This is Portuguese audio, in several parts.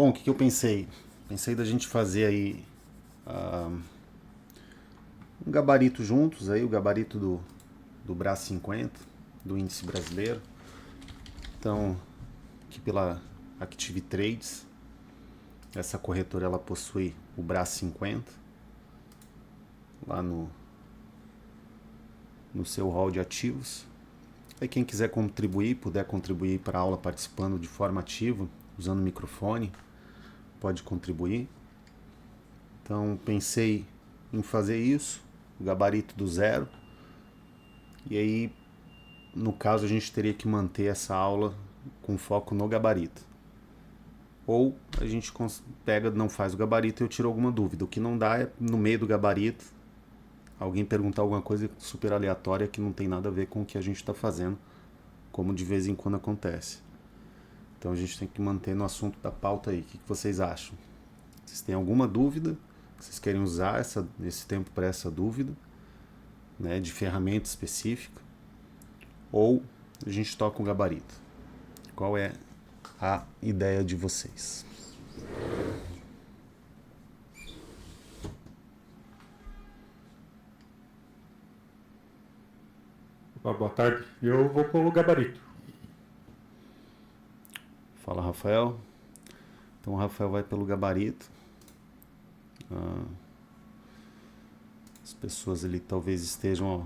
Bom, o que eu pensei? Pensei da gente fazer aí um gabarito juntos, aí o gabarito do Brás 50, do índice brasileiro. Então, aqui pela Active Trades, essa corretora ela possui o Brás 50 lá no seu hall de ativos. Aí quem quiser contribuir, puder contribuir para a aula participando de forma ativa, usando o microfone, pode contribuir. Então pensei em fazer isso, o gabarito do zero. E aí, no caso, a gente teria que manter essa aula com foco no gabarito. Ou a gente pega, não faz o gabarito e eu tiro alguma dúvida. O que não dá é, no meio do gabarito, alguém perguntar alguma coisa super aleatória que não tem nada a ver com o que a gente está fazendo, como de vez em quando acontece. Então a gente tem que manter no assunto da pauta aí. O que vocês acham? Vocês têm alguma dúvida? Vocês querem usar esse tempo para essa dúvida, né, de ferramenta específica? Ou a gente toca o gabarito? Qual é a ideia de vocês? Boa tarde. Eu vou pelo gabarito. Fala, Rafael. Então o Rafael vai pelo gabarito. As pessoas ali talvez estejam. Ó,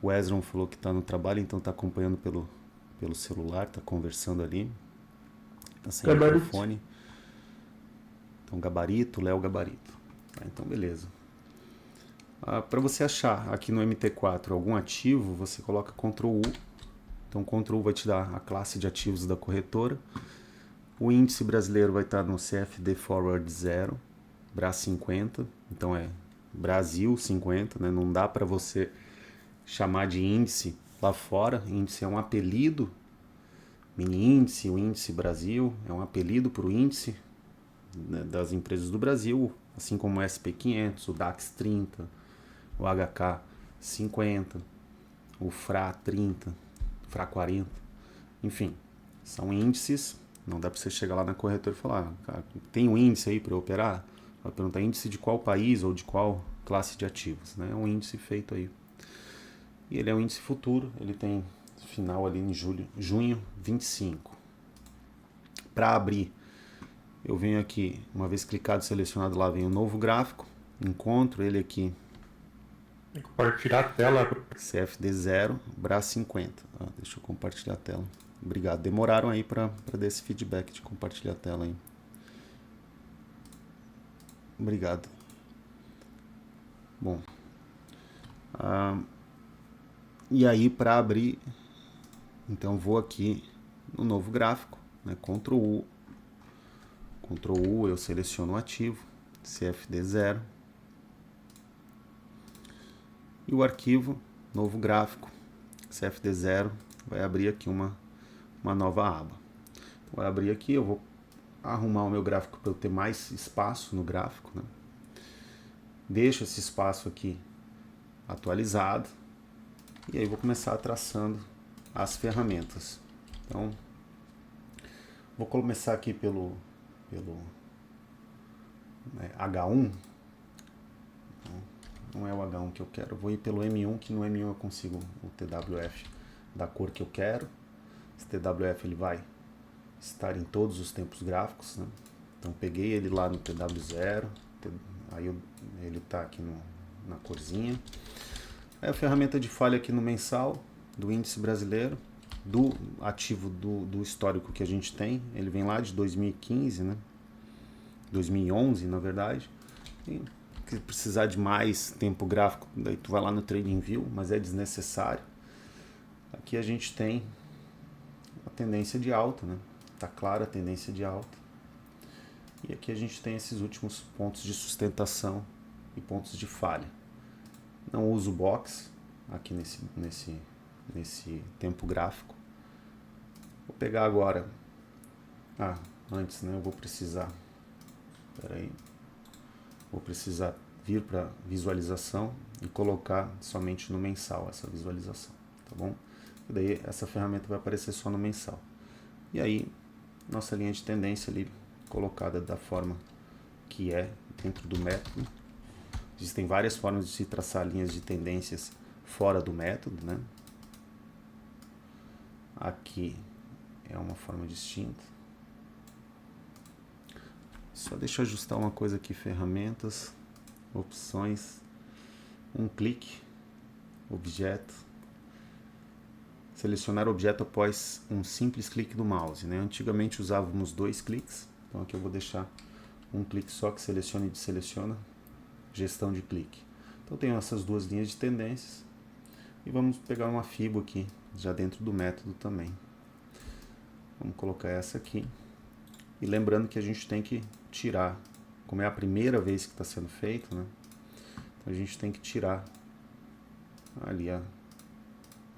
o Ezron falou que está no trabalho, então está acompanhando pelo celular, está conversando ali. Está sem Gabarito. microfone. Então gabarito, Léo gabarito. Então beleza. Para você achar aqui no MT4 algum ativo, você coloca Ctrl U. Então Ctrl U vai te dar a classe de ativos da corretora. O índice brasileiro vai estar no CFD Forward 0, Brás 50. Então é Brasil 50, né? Não dá para você chamar de índice lá fora. Índice é um apelido. Mini índice, o índice Brasil é um apelido para o índice, né, das empresas do Brasil, assim como o SP500, o DAX 30, o HK 50, o FRA 30, FRA 40, enfim, são índices. Não dá para você chegar lá na corretora e falar, cara, tem um índice aí para operar? Vai perguntar índice de qual país ou de qual classe de ativos, né? É um índice feito aí. E ele é um índice futuro, ele tem final ali em junho 25. Para abrir, eu venho aqui, uma vez clicado e selecionado lá, vem um novo gráfico, encontro ele aqui, Compartilhar a tela. CFD 0, Brás 50. Deixa eu compartilhar a tela. Obrigado. Demoraram aí para dar esse feedback de compartilhar a tela aí. Obrigado. Bom. E aí para abrir, então vou aqui no novo gráfico, né, Ctrl U. Ctrl U, eu seleciono o ativo, CFD 0. E o arquivo, novo gráfico, CFD 0, vai abrir aqui uma nova aba. Então, vai abrir aqui, eu vou arrumar o meu gráfico para eu ter mais espaço no gráfico, né? Deixo esse espaço aqui atualizado e aí vou começar traçando as ferramentas. Então, vou começar aqui pelo H1. Não é o H1 que eu quero. Eu vou ir pelo M1, que no M1 eu consigo o TWF da cor que eu quero. Esse TWF ele vai estar em todos os tempos gráficos, né? Então peguei ele lá no TW0, aí ele está aqui na corzinha. Aí a ferramenta de falha aqui no mensal do índice brasileiro, do ativo do histórico que a gente tem. Ele vem lá de 2015, né? 2011, na verdade. E se precisar de mais tempo gráfico, daí tu vai lá no TradingView, mas é desnecessário. Aqui a gente tem a tendência de alta, né? Tá clara a tendência de alta. E aqui a gente tem esses últimos pontos de sustentação e pontos de falha. Não uso o box aqui nesse tempo gráfico. Vou pegar agora. Antes, né? Eu vou precisar. Vou precisar vir para visualização e colocar somente no mensal essa visualização, tá bom? E daí essa ferramenta vai aparecer só no mensal. E aí, nossa linha de tendência ali colocada da forma que é dentro do método. Existem várias formas de se traçar linhas de tendências fora do método, né? Aqui é uma forma distinta. Só deixa eu ajustar uma coisa aqui, ferramentas, opções, um clique, objeto. Selecionar objeto após um simples clique do mouse, né? Antigamente usávamos 2 cliques, então aqui eu vou deixar um clique só que seleciona e deseleciona, gestão de clique. Então tenho essas duas linhas de tendências e vamos pegar uma fibo aqui, já dentro do método também. Vamos colocar essa aqui e lembrando que a gente tem que tirar, como é a primeira vez que está sendo feito, né? Então a gente tem que tirar ali a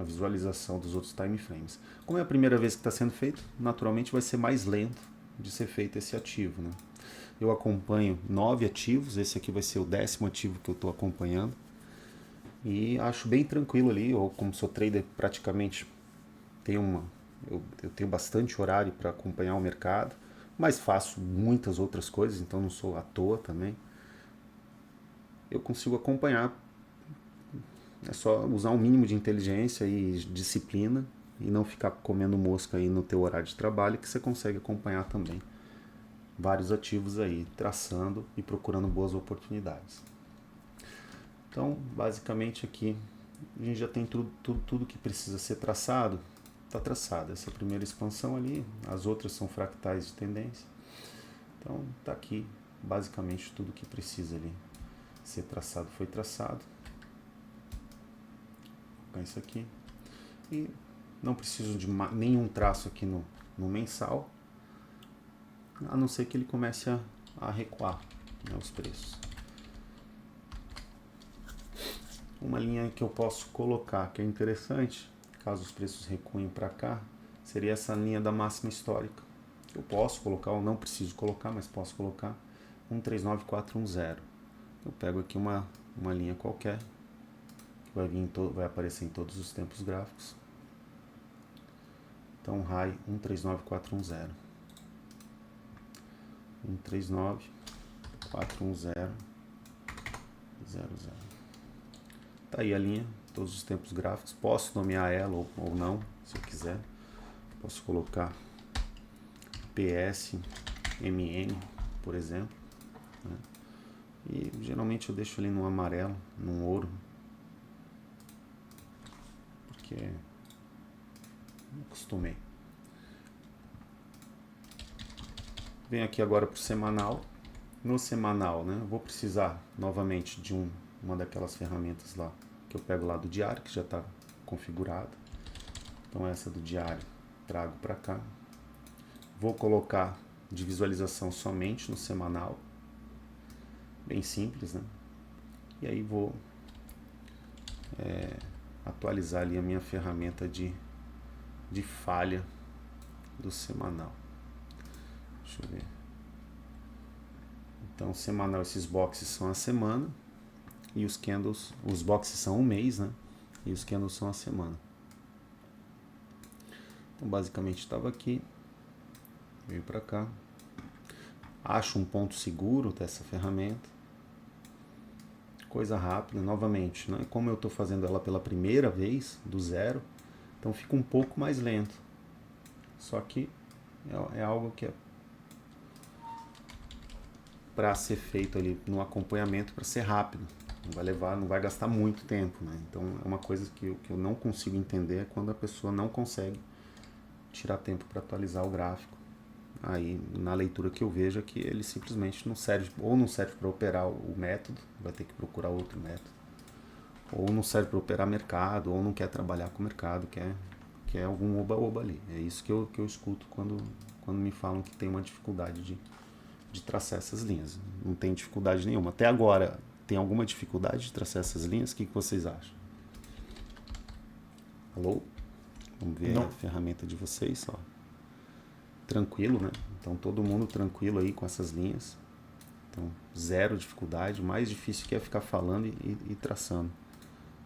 visualização dos outros time frames. Como é a primeira vez que está sendo feito, naturalmente vai ser mais lento de ser feito esse ativo, né? Eu acompanho 9 ativos, esse aqui vai ser o 10º ativo que eu estou acompanhando. E acho bem tranquilo ali, eu como sou trader praticamente, eu tenho bastante horário para acompanhar o mercado, mas faço muitas outras coisas, então não sou à toa também. Eu consigo acompanhar. É só usar um mínimo de inteligência e disciplina e não ficar comendo mosca aí no teu horário de trabalho, que você consegue acompanhar também vários ativos aí, traçando e procurando boas oportunidades. Então, basicamente aqui a gente já tem tudo que precisa ser traçado, está traçado. Essa primeira expansão ali, as outras são fractais de tendência. Então, está aqui basicamente tudo que precisa ali ser traçado foi traçado. Isso aqui e não preciso de nenhum traço aqui no mensal, a não ser que ele comece a recuar, né, os preços. Uma linha que eu posso colocar que é interessante, caso os preços recuem para cá, seria essa linha da máxima histórica. Eu posso colocar, ou não preciso colocar, mas posso colocar 139410. Eu pego aqui uma linha qualquer, vai aparecer em todos os tempos gráficos. Então, RAI 139410. 139410. Tá aí a linha, todos os tempos gráficos. Posso nomear ela ou não, se eu quiser. Posso colocar PSMN, por exemplo, né? E geralmente eu deixo ali no amarelo, no ouro, porque acostumei. Venho aqui agora para o semanal. No semanal, né, eu vou precisar novamente de uma daquelas ferramentas lá que eu pego lá do diário, que já está configurada. Então essa do diário trago para cá. Vou colocar de visualização somente no semanal. Bem simples, né? E aí vou atualizar ali a minha ferramenta de falha do semanal. Deixa eu ver. Então, semanal, esses boxes são a semana e os candles, os boxes são um mês, né? E os candles são a semana. Então, basicamente estava aqui, veio para cá. Acho um ponto seguro dessa ferramenta. Coisa rápida, novamente, né? Como eu estou fazendo ela pela primeira vez, do zero, então fica um pouco mais lento. Só que é algo que é para ser feito ali no acompanhamento, para ser rápido. Não vai gastar muito tempo, né? Então é uma coisa que eu não consigo entender é quando a pessoa não consegue tirar tempo para atualizar o gráfico. Aí na leitura que eu vejo é que ele simplesmente não serve, ou não serve para operar o método, vai ter que procurar outro método, ou não serve para operar mercado, ou não quer trabalhar com o mercado, quer algum oba-oba ali. É isso que eu escuto quando me falam que tem uma dificuldade de traçar essas linhas. Não tem dificuldade nenhuma. Até agora, tem alguma dificuldade de traçar essas linhas? O que vocês acham? Alô? Vamos ver a ferramenta de vocês, ó. Tranquilo, né? Então todo mundo tranquilo aí com essas linhas. Então, zero dificuldade. O mais difícil que é ficar falando e traçando.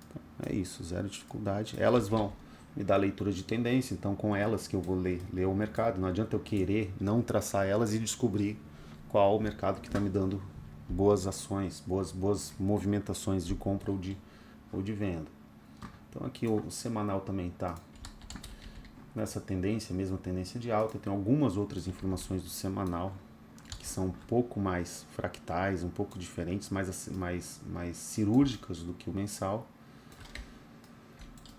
Então, é isso, zero dificuldade. Elas vão... me dá leitura de tendência, então com elas que eu vou ler o mercado. Não adianta eu querer não traçar elas e descobrir qual o mercado que está me dando boas ações, boas movimentações de compra ou de venda. Então aqui o semanal também está nessa tendência, mesma tendência de alta. Tem algumas outras informações do semanal que são um pouco mais fractais, um pouco diferentes, mais cirúrgicas do que o mensal.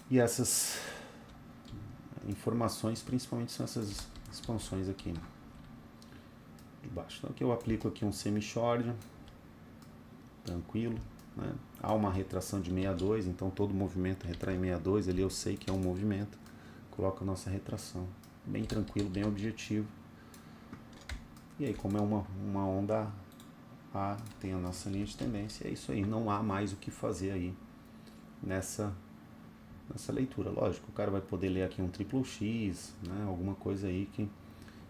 E essas informações principalmente são essas expansões aqui de baixo. Então aqui eu aplico aqui um semi-short, tranquilo, né? Há uma retração de 62, então todo movimento retrai 62, ali eu sei que é um movimento, coloco a nossa retração, bem tranquilo, bem objetivo. E aí, como é uma onda A, tem a nossa linha de tendência, é isso aí, não há mais o que fazer aí nessa leitura. Lógico, o cara vai poder ler aqui um triplo X, né, alguma coisa aí que...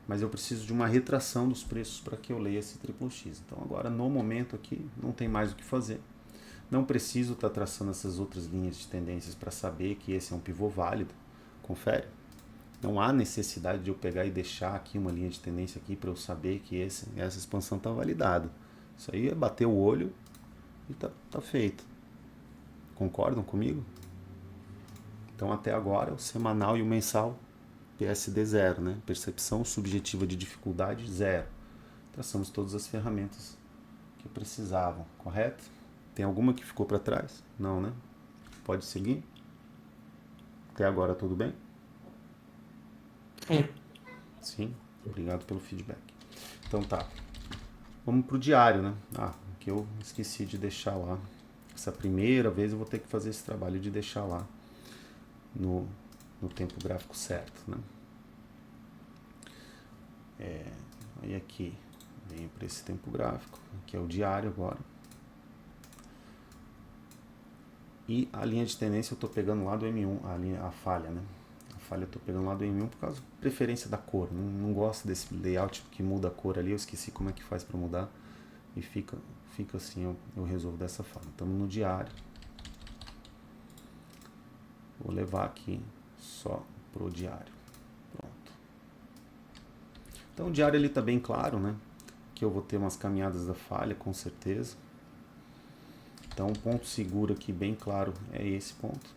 Mas eu preciso de uma retração dos preços para que eu leia esse triplo X. Então agora, no momento aqui, não tem mais o que fazer. Não preciso estar traçando essas outras linhas de tendências para saber que esse é um pivô válido. Confere. Não há necessidade de eu pegar e deixar aqui uma linha de tendência aqui para eu saber que essa expansão está validada. Isso aí é bater o olho e tá feito. Concordam comigo? Então até agora o semanal e o mensal PSD 0, né? Percepção subjetiva de dificuldade 0. Traçamos todas as ferramentas que precisavam, correto? Tem alguma que ficou para trás? Não, né? Pode seguir? Até agora tudo bem? Sim, obrigado pelo feedback. Então tá, vamos pro diário, né? Que eu esqueci de deixar lá. Essa primeira vez eu vou ter que fazer esse trabalho de deixar lá no tempo gráfico certo, né? Aí aqui, venho para esse tempo gráfico, que é o diário agora. E a linha de tendência eu estou pegando lá do M1, a falha, né? A falha eu estou pegando lá do M1 por causa da preferência da cor. Não gosto desse layout que muda a cor ali, eu esqueci como é que faz para mudar. E fica assim, eu resolvo dessa forma. Estamos no diário. Vou levar aqui só pro diário. Pronto. Então o diário ele está bem claro, né? Que eu vou ter umas caminhadas da falha, com certeza. Então um ponto seguro aqui bem claro é esse ponto.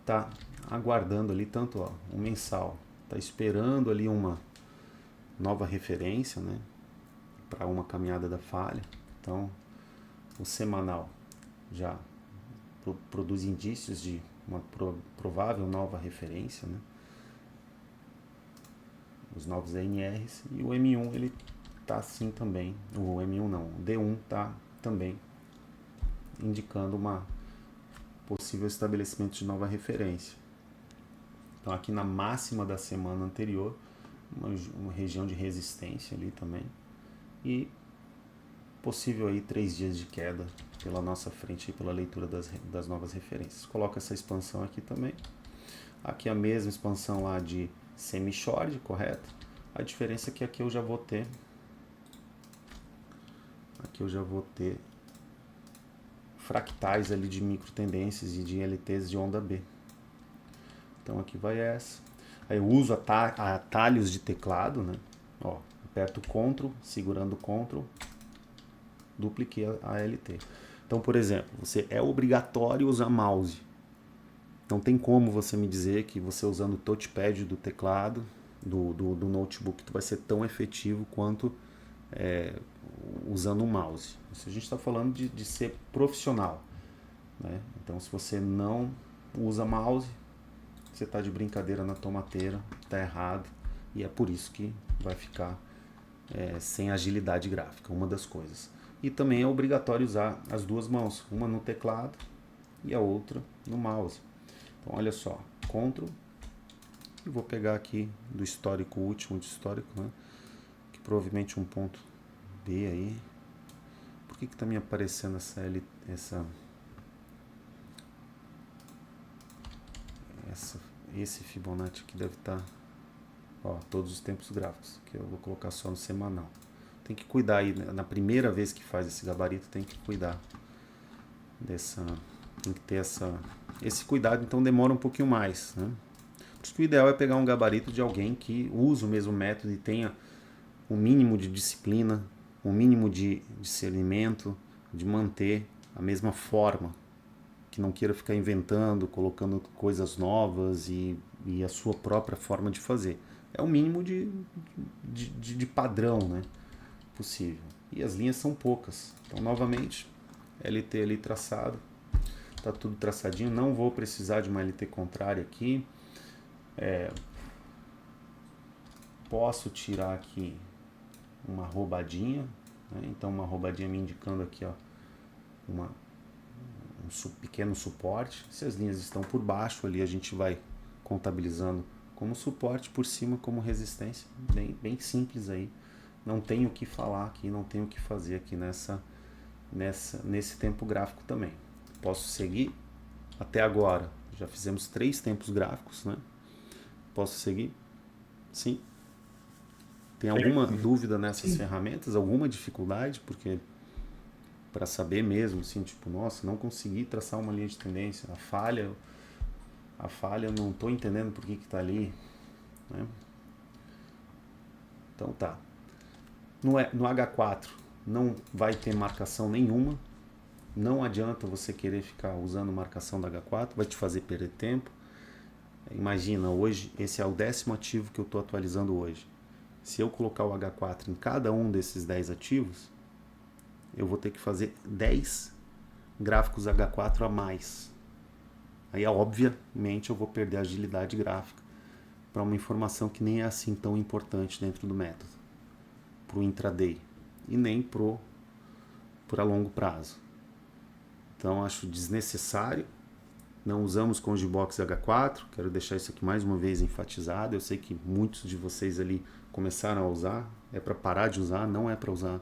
Tá aguardando ali tanto o mensal, tá esperando ali uma nova referência, né? Para uma caminhada da falha. Então o semanal já produz indícios de uma provável nova referência, né? Os novos ANRs, e o M1 ele tá assim também, o M1 não, o D1 tá também indicando uma possível estabelecimento de nova referência. Então aqui na máxima da semana anterior, uma região de resistência ali também, e possível aí 3 dias de queda pela nossa frente, pela leitura das novas referências. Coloco essa expansão aqui também. Aqui a mesma expansão lá de semi-short, correto? A diferença é que aqui eu já vou ter fractais ali de micro tendências e de LTs de onda B. Então aqui vai essa. Aí eu uso atalhos de teclado, né? Ó, aperto Ctrl, segurando Ctrl, dupliquei a LT. Então, por exemplo, é obrigatório usar mouse. Não tem como você me dizer que você usando o touchpad do teclado, do notebook, tu vai ser tão efetivo quanto usando um mouse. Isso a gente está falando de ser profissional, né? Então, se você não usa mouse, você está de brincadeira na tomateira, está errado, e é por isso que vai ficar sem agilidade gráfica, uma das coisas. E também é obrigatório usar as duas mãos, uma no teclado e a outra no mouse. Então, olha só, Ctrl, e vou pegar aqui do histórico, último de histórico, né? Que provavelmente um ponto B aí. Por que está me aparecendo esse Fibonacci aqui deve estar, todos os tempos gráficos, que eu vou colocar só no semanal. Tem que cuidar aí, na primeira vez que faz esse gabarito, tem que cuidar tem que ter esse cuidado então demora um pouquinho mais, né? Por isso que o ideal é pegar um gabarito de alguém que usa o mesmo método e tenha um mínimo de disciplina, um mínimo de discernimento, de manter a mesma forma, que não queira ficar inventando, colocando coisas novas e a sua própria forma de fazer. É o mínimo de padrão, né, possível. E as linhas são poucas. Então, novamente, LT ali traçado, tá tudo traçadinho. Não vou precisar de uma LT contrária aqui. Posso tirar aqui uma roubadinha, né? Então uma roubadinha me indicando aqui, ó, um pequeno suporte. Se as linhas estão por baixo ali, a gente vai contabilizando como suporte, por cima como resistência. Bem simples aí. Não tenho o que falar aqui, não tenho o que fazer aqui nesse tempo gráfico também. Posso seguir? Até agora já fizemos 3 tempos gráficos, né? Posso seguir? Sim. Tem alguma dúvida nessas ferramentas? Alguma dificuldade? Porque para saber mesmo, assim, tipo, nossa, não consegui traçar uma linha de tendência. A falha eu não estou entendendo por que está ali, né? Então tá. No H4 não vai ter marcação nenhuma. Não adianta você querer ficar usando marcação da H4, vai te fazer perder tempo. Imagina, hoje, esse é o 10º ativo que eu estou atualizando hoje. Se eu colocar o H4 em cada um desses 10 ativos, eu vou ter que fazer 10 gráficos H4 a mais. Aí, obviamente, eu vou perder a agilidade gráfica para uma informação que nem é assim tão importante dentro do método, para o intraday, e nem para longo prazo. Então, acho desnecessário. Não usamos Congibox H4, quero deixar isso aqui mais uma vez enfatizado. Eu sei que muitos de vocês ali começaram a usar, é para parar de usar, não é para usar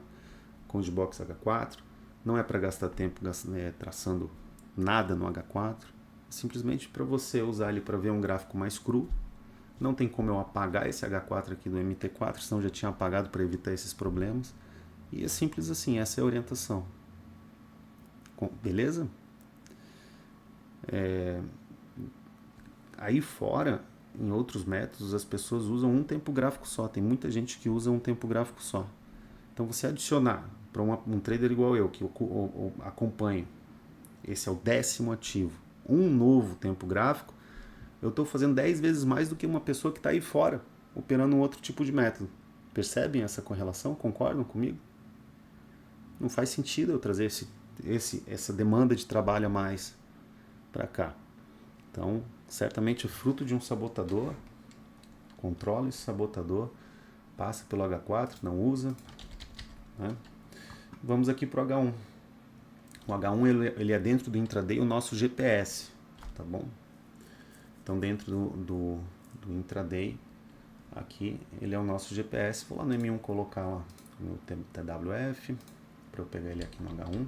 Congibox H4, não é para gastar tempo traçando nada no H4, é simplesmente para você usar ele para ver um gráfico mais cru. Não tem como eu apagar esse H4 aqui do MT4, senão eu já tinha apagado para evitar esses problemas. E é simples assim, essa é a orientação. Beleza? Aí fora, em outros métodos, as pessoas usam um tempo gráfico só. Tem muita gente que usa um tempo gráfico só. Então, você adicionar para um trader igual eu, que eu acompanho, esse é o 10º ativo, um novo tempo gráfico, eu estou fazendo 10 vezes mais do que uma pessoa que está aí fora, operando um outro tipo de método. Percebem essa correlação? Concordam comigo? Não faz sentido eu trazer essa demanda de trabalho a mais para cá. Então, certamente é fruto de um sabotador. Controla esse sabotador, passa pelo H4, não usa, né? Vamos aqui para o H1. O H1 ele é dentro do intraday o nosso GPS, tá bom? Então, dentro do intraday, aqui ele é o nosso GPS. Vou lá no M1 colocar lá no TWF para eu pegar ele aqui no H1.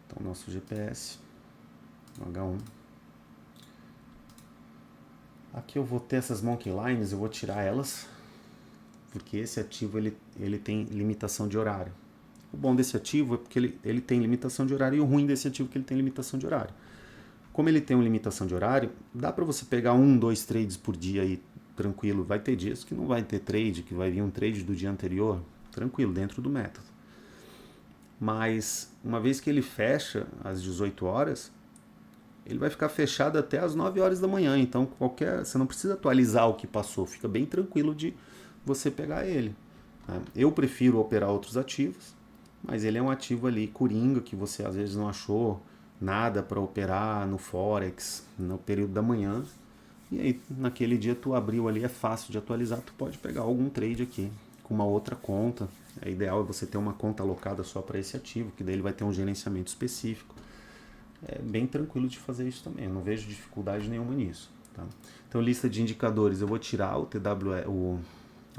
Então, nosso GPS no H1. Aqui eu vou ter essas monkey lines, eu vou tirar elas, porque esse ativo ele tem limitação de horário. O bom desse ativo é porque ele tem limitação de horário, e o ruim desse ativo é que ele tem limitação de horário. Como ele tem uma limitação de horário, dá para você pegar 1, 2 trades por dia aí, tranquilo. Vai ter dias que não vai ter trade, que vai vir um trade do dia anterior, tranquilo, dentro do método. Mas uma vez que ele fecha às 18 horas, ele vai ficar fechado até às 9 horas da manhã. Então você não precisa atualizar o que passou, fica bem tranquilo de você pegar ele. Eu prefiro operar outros ativos, mas ele é um ativo ali coringa que você às vezes não achou nada para operar no Forex, no período da manhã. E aí naquele dia tu abriu ali, é fácil de atualizar, tu pode pegar algum trade aqui com uma outra conta. É ideal você ter uma conta alocada só para esse ativo, que daí ele vai ter um gerenciamento específico. É bem tranquilo de fazer isso também, eu não vejo dificuldade nenhuma nisso, tá? Então, lista de indicadores, eu vou tirar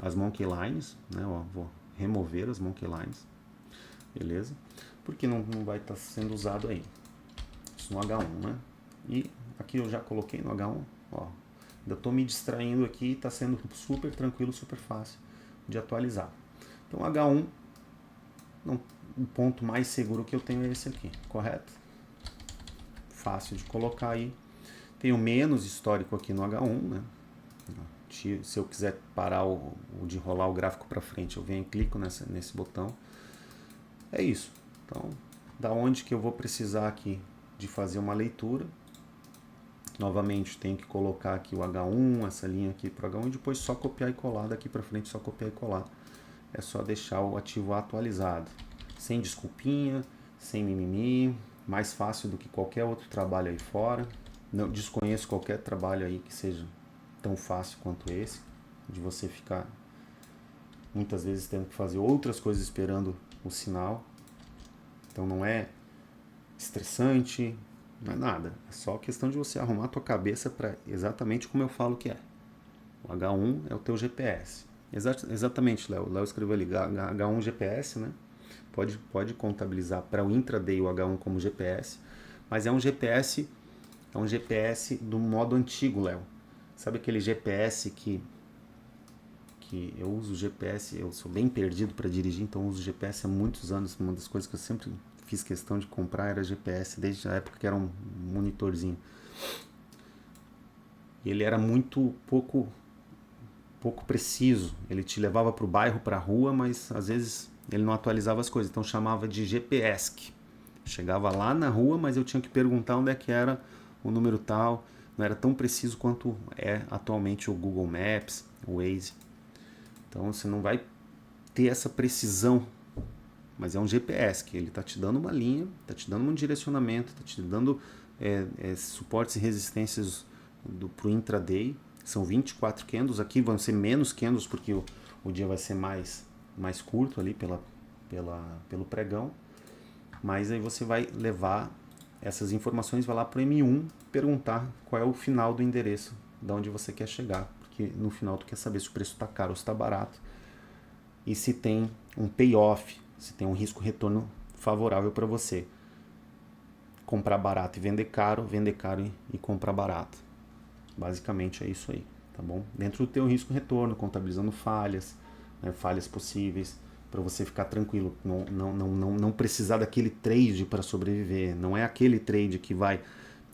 as monkey lines, né? Vou remover as monkey lines, beleza? Porque não vai estar sendo usado aí. Isso no H1, né? E aqui eu já coloquei no H1, ó. Ainda estou me distraindo aqui e está sendo super tranquilo, super fácil de atualizar. Então, H1, o ponto mais seguro que eu tenho é esse aqui, correto? fácil de colocar aí. Tenho menos histórico aqui no H1, né? Se eu quiser parar de rolar o gráfico para frente, eu venho e clico nesse botão. É isso. Então, da onde que eu vou precisar aqui de fazer uma leitura? Novamente, tenho que colocar aqui o H1, essa linha aqui para o H1, e depois só copiar e colar daqui para frente, só copiar e colar. É só deixar o ativo atualizado. Sem desculpinha, sem mimimi, mais fácil do que qualquer outro trabalho aí fora. Não desconheço qualquer trabalho aí que seja tão fácil quanto esse, de você ficar muitas vezes tendo que fazer outras coisas esperando o sinal. Então não é estressante, não é nada. É só questão de você arrumar a tua cabeça para exatamente como eu falo que é. O H1 é o teu GPS. Exatamente, Léo. O Léo escreveu ali H1 GPS, né? Pode contabilizar para o intraday o H1 como GPS, mas é um GPS do modo antigo, Léo. Sabe aquele GPS que eu uso GPS, eu sou bem perdido para dirigir, então eu uso GPS há muitos anos. Uma das coisas que eu sempre fiz questão de comprar era GPS, desde a época que era um monitorzinho. E ele era muito pouco preciso. Ele te levava para o bairro, para a rua, mas às vezes ele não atualizava as coisas, então chamava de GPS. Chegava lá na rua, mas eu tinha que perguntar onde é que era o número tal. Não era tão preciso quanto é atualmente o Google Maps, o Waze. Então você não vai ter essa precisão, mas é um GPS que ele está te dando uma linha, está te dando um direcionamento, está te dando suportes e resistências para o intraday. São 24 candles, aqui vão ser menos candles porque o dia vai ser mais curto ali pelo pregão. Mas aí você vai levar essas informações, vai lá para o M1 perguntar qual é o final do endereço, de onde você quer chegar. Porque no final tu quer saber se o preço está caro ou se está barato. E se tem um payoff, se tem um risco-retorno favorável para você. Comprar barato e vender caro e comprar barato. Basicamente é isso aí, tá bom? Dentro do teu risco-retorno, contabilizando falhas, né, falhas possíveis, para você ficar tranquilo, não precisar daquele trade para sobreviver. Não é aquele trade que vai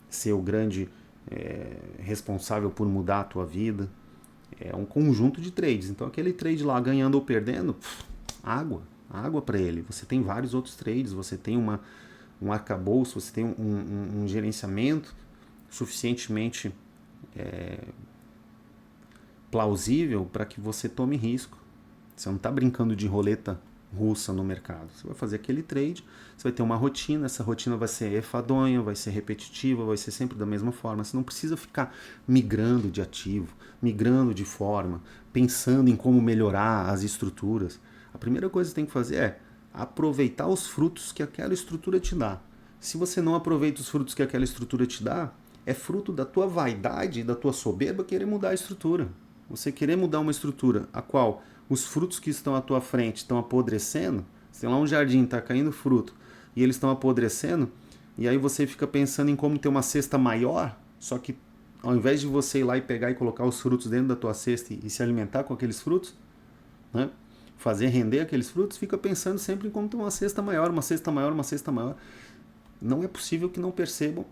ser o grande responsável por mudar a tua vida. É um conjunto de trades. Então aquele trade lá ganhando ou perdendo, água para ele. Você tem vários outros trades, você tem um arcabouço, você tem um gerenciamento suficientemente plausível para que você tome risco. Você não está brincando de roleta russa no mercado. Você vai fazer aquele trade, você vai ter uma rotina, essa rotina vai ser enfadonha, vai ser repetitiva, vai ser sempre da mesma forma. Você não precisa ficar migrando de ativo, migrando de forma, pensando em como melhorar as estruturas. A primeira coisa que você tem que fazer é aproveitar os frutos que aquela estrutura te dá. Se você não aproveita os frutos que aquela estrutura te dá, é fruto da tua vaidade e da tua soberba querer mudar a estrutura. Você querer mudar uma estrutura a qual os frutos que estão à tua frente estão apodrecendo, se tem lá um jardim, está caindo fruto, e eles estão apodrecendo, e aí você fica pensando em como ter uma cesta maior, só que ao invés de você ir lá e pegar e colocar os frutos dentro da tua cesta e se alimentar com aqueles frutos, né, fazer render aqueles frutos, fica pensando sempre em como ter uma cesta maior, uma cesta maior, uma cesta maior. Não é possível que não percebam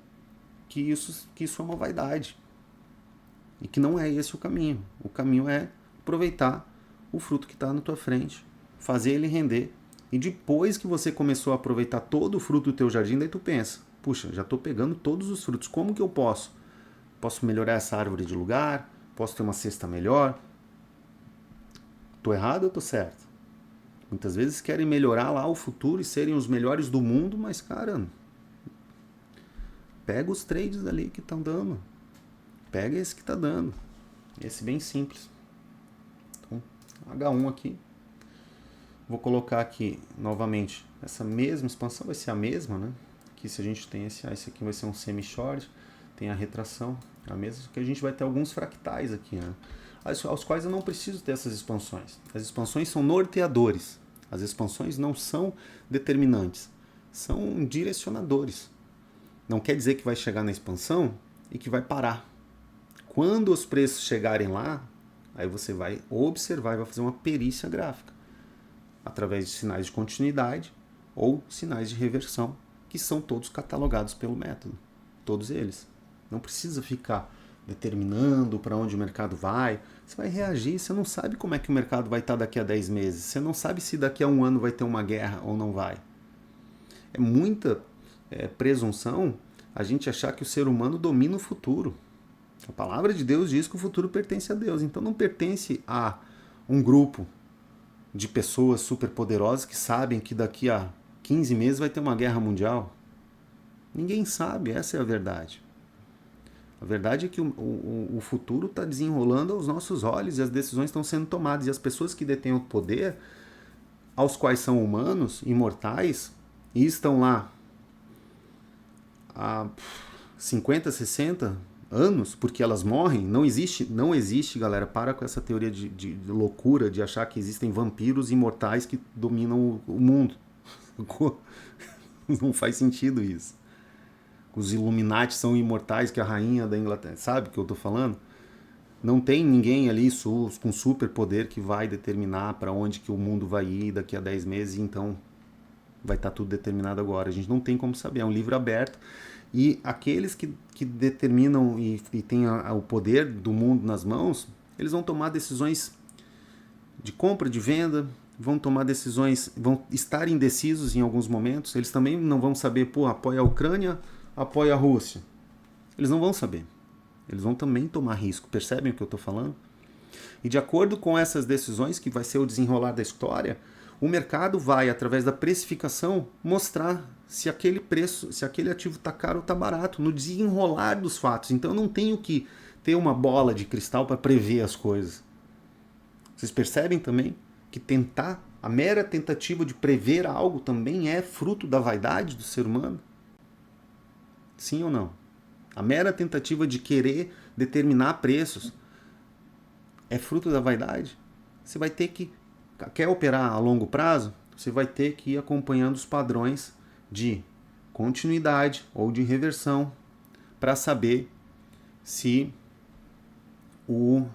que isso é uma vaidade. E que não é esse o caminho. O caminho é aproveitar o fruto que está na tua frente, fazer ele render. E depois que você começou a aproveitar todo o fruto do teu jardim, daí tu pensa, puxa, já estou pegando todos os frutos, como que eu posso? Posso melhorar essa árvore de lugar? Posso ter uma cesta melhor? Estou errado ou estou certo? Muitas vezes querem melhorar lá o futuro e serem os melhores do mundo, mas cara, pega os trades ali que estão dando. Pega esse que está dando. Esse bem simples. Então, H1 aqui. Vou colocar aqui novamente essa mesma expansão, vai ser a mesma, né? Aqui se a gente tem esse aqui vai ser um semi-short, tem a retração, a mesma, que a gente vai ter alguns fractais aqui, né? Aos quais eu não preciso ter essas expansões. As expansões são norteadores. As expansões não são determinantes, são direcionadores. Não quer dizer que vai chegar na expansão e que vai parar. Quando os preços chegarem lá, aí você vai observar e vai fazer uma perícia gráfica através de sinais de continuidade ou sinais de reversão, que são todos catalogados pelo método. Todos eles. Não precisa ficar determinando para onde o mercado vai. Você vai reagir, você não sabe como é que o mercado vai estar daqui a 10 meses. Você não sabe se daqui a um ano vai ter uma guerra ou não vai. É muita presunção a gente achar que o ser humano domina o futuro. A palavra de Deus diz que o futuro pertence a Deus. Então não pertence a um grupo de pessoas superpoderosas que sabem que daqui a 15 meses vai ter uma guerra mundial. Ninguém sabe, essa é a verdade. A verdade é que o futuro está desenrolando aos nossos olhos e as decisões estão sendo tomadas. E as pessoas que detêm o poder, aos quais são humanos, imortais, e estão lá há 50, 60 anos, porque elas morrem, não existe, galera, para com essa teoria de loucura de achar que existem vampiros imortais que dominam o mundo. Não faz sentido isso. Os Illuminati são imortais, que a rainha da Inglaterra, sabe o que eu tô falando? Não tem ninguém ali com superpoder que vai determinar para onde que o mundo vai ir daqui a 10 meses, então vai estar tudo determinado agora. A gente não tem como saber, é um livro aberto. E aqueles que determinam e têm o poder do mundo nas mãos, eles vão tomar decisões de compra, de venda, vão tomar decisões, vão estar indecisos em alguns momentos. Eles também não vão saber, apoia a Ucrânia, apoia a Rússia. Eles não vão saber. Eles vão também tomar risco. Percebem o que eu estou falando? E de acordo com essas decisões, que vai ser o desenrolar da história, o mercado vai, através da precificação, mostrar se aquele preço, se aquele ativo está caro ou está barato, no desenrolar dos fatos. Então eu não tenho que ter uma bola de cristal para prever as coisas. Vocês percebem também que a mera tentativa de prever algo também é fruto da vaidade do ser humano? Sim ou não? A mera tentativa de querer determinar preços é fruto da vaidade? Você vai ter que, quer operar a longo prazo, você vai ter que ir acompanhando os padrões de continuidade ou de reversão para saber se o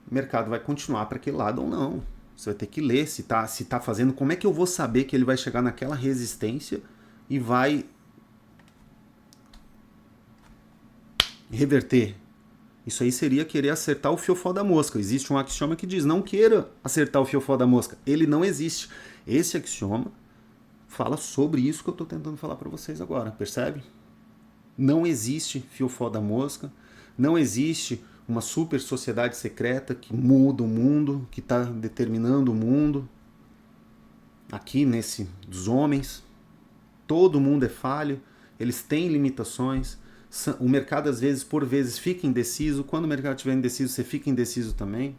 mercado vai continuar para aquele lado ou não. Você vai ter que ler se tá fazendo, como é que eu vou saber que ele vai chegar naquela resistência e vai reverter. Isso aí seria querer acertar o fiofó da mosca. Existe um axioma que diz, não queira acertar o fiofó da mosca. Ele não existe. Esse axioma fala sobre isso que eu estou tentando falar para vocês agora, percebe? Não existe fiofó da mosca, não existe uma super sociedade secreta que muda o mundo, que está determinando o mundo. Aqui dos homens, todo mundo é falho, eles têm limitações. O mercado, às vezes, por vezes, fica indeciso. Quando o mercado estiver indeciso, você fica indeciso também.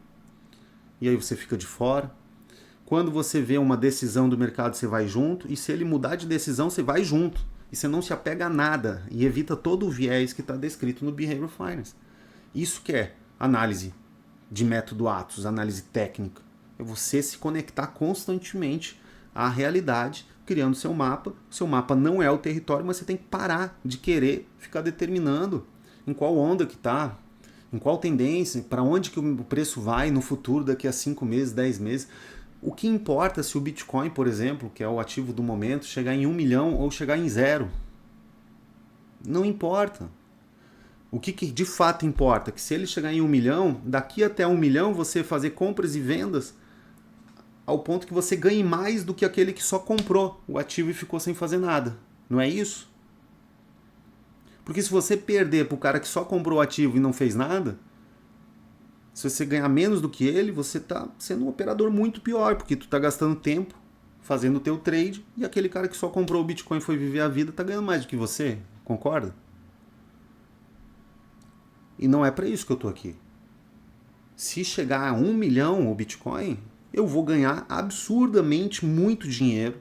E aí você fica de fora. Quando você vê uma decisão do mercado, você vai junto. E se ele mudar de decisão, você vai junto. E você não se apega a nada. E evita todo o viés que está descrito no Behavioral Finance. Isso que é análise de método Atos, análise técnica. É você se conectar constantemente à realidade, criando seu mapa. Seu mapa não é o território, mas você tem que parar de querer ficar determinando em qual onda que está, em qual tendência, para onde que o preço vai no futuro, daqui a 5 meses, 10 meses. O que importa se o Bitcoin, por exemplo, que é o ativo do momento, chegar em 1 milhão ou chegar em 0? Não importa. O que de fato importa? Que se ele chegar em 1 milhão, daqui até 1 milhão você fazer compras e vendas ao ponto que você ganhe mais do que aquele que só comprou o ativo e ficou sem fazer nada. Não é isso? Porque se você perder para o cara que só comprou o ativo e não fez nada, se você ganhar menos do que ele, você está sendo um operador muito pior, porque tu está gastando tempo fazendo o teu trade e aquele cara que só comprou o Bitcoin e foi viver a vida está ganhando mais do que você. Concorda? E não é para isso que eu estou aqui. Se chegar a 1 milhão o Bitcoin, eu vou ganhar absurdamente muito dinheiro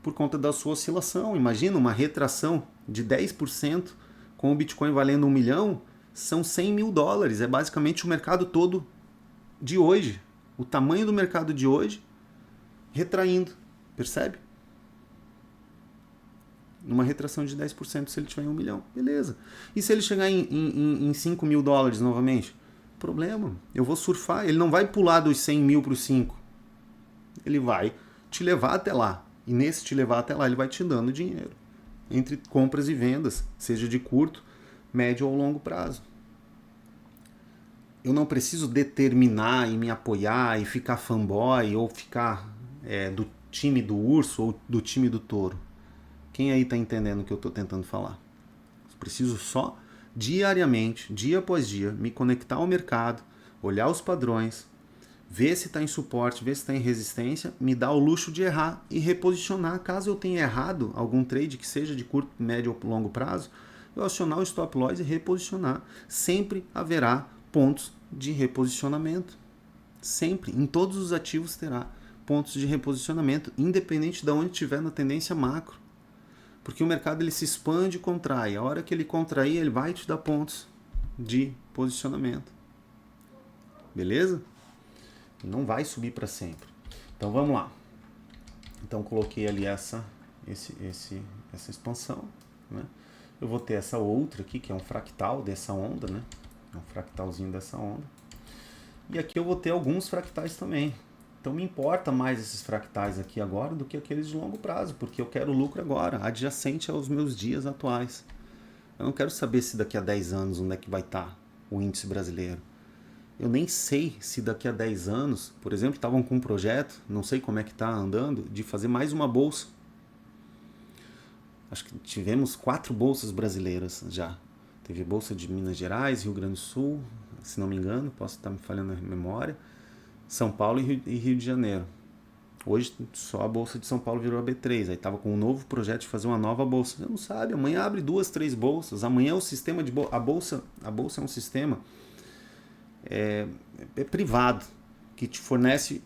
por conta da sua oscilação. Imagina uma retração de 10% com o Bitcoin valendo 1 milhão, são 100 mil dólares. É basicamente o mercado todo de hoje. O tamanho do mercado de hoje retraindo. Percebe? Numa retração de 10% se ele tiver em 1 milhão. Beleza. E se ele chegar em 5 mil dólares novamente? Problema. Eu vou surfar. Ele não vai pular dos 100 mil para os 5. Ele vai te levar até lá. E nesse te levar até lá, ele vai te dando dinheiro. entre compras e vendas, seja de curto, médio ou longo prazo. Eu não preciso determinar e me apoiar e ficar fanboy ou ficar do time do urso ou do time do touro. Quem aí está entendendo o que eu estou tentando falar? Eu preciso só, diariamente, dia após dia, me conectar ao mercado, olhar os padrões, ver se está em suporte, ver se está em resistência, me dar o luxo de errar e reposicionar. Caso eu tenha errado algum trade que seja de curto, médio ou longo prazo, eu acionar o stop loss e reposicionar. Sempre haverá pontos de reposicionamento. Sempre. Em todos os ativos terá pontos de reposicionamento, independente de onde estiver na tendência macro. Porque o mercado ele se expande e contrai. A hora que ele contrair, ele vai te dar pontos de posicionamento. Beleza? Não vai subir para sempre. Então vamos lá. Então coloquei ali essa expansão, né? Eu vou ter essa outra aqui, que é um fractal dessa onda, né? É um fractalzinho dessa onda. E aqui eu vou ter alguns fractais também. Então me importa mais esses fractais aqui agora do que aqueles de longo prazo, porque eu quero lucro agora, adjacente aos meus dias atuais. Eu não quero saber se daqui a 10 anos onde é que vai estar o índice brasileiro. Eu nem sei se daqui a 10 anos, por exemplo, estavam com um projeto, não sei como é que está andando, de fazer mais uma bolsa. Acho que tivemos 4 bolsas brasileiras já. Teve bolsa de Minas Gerais, Rio Grande do Sul, se não me engano, posso estar me falhando na memória, São Paulo e Rio de Janeiro. Hoje só a bolsa de São Paulo virou a B3, aí estava com um novo projeto de fazer uma nova bolsa. Você não sabe, amanhã abre 2, 3 bolsas, amanhã o sistema de a bolsa é um sistema privado, que te fornece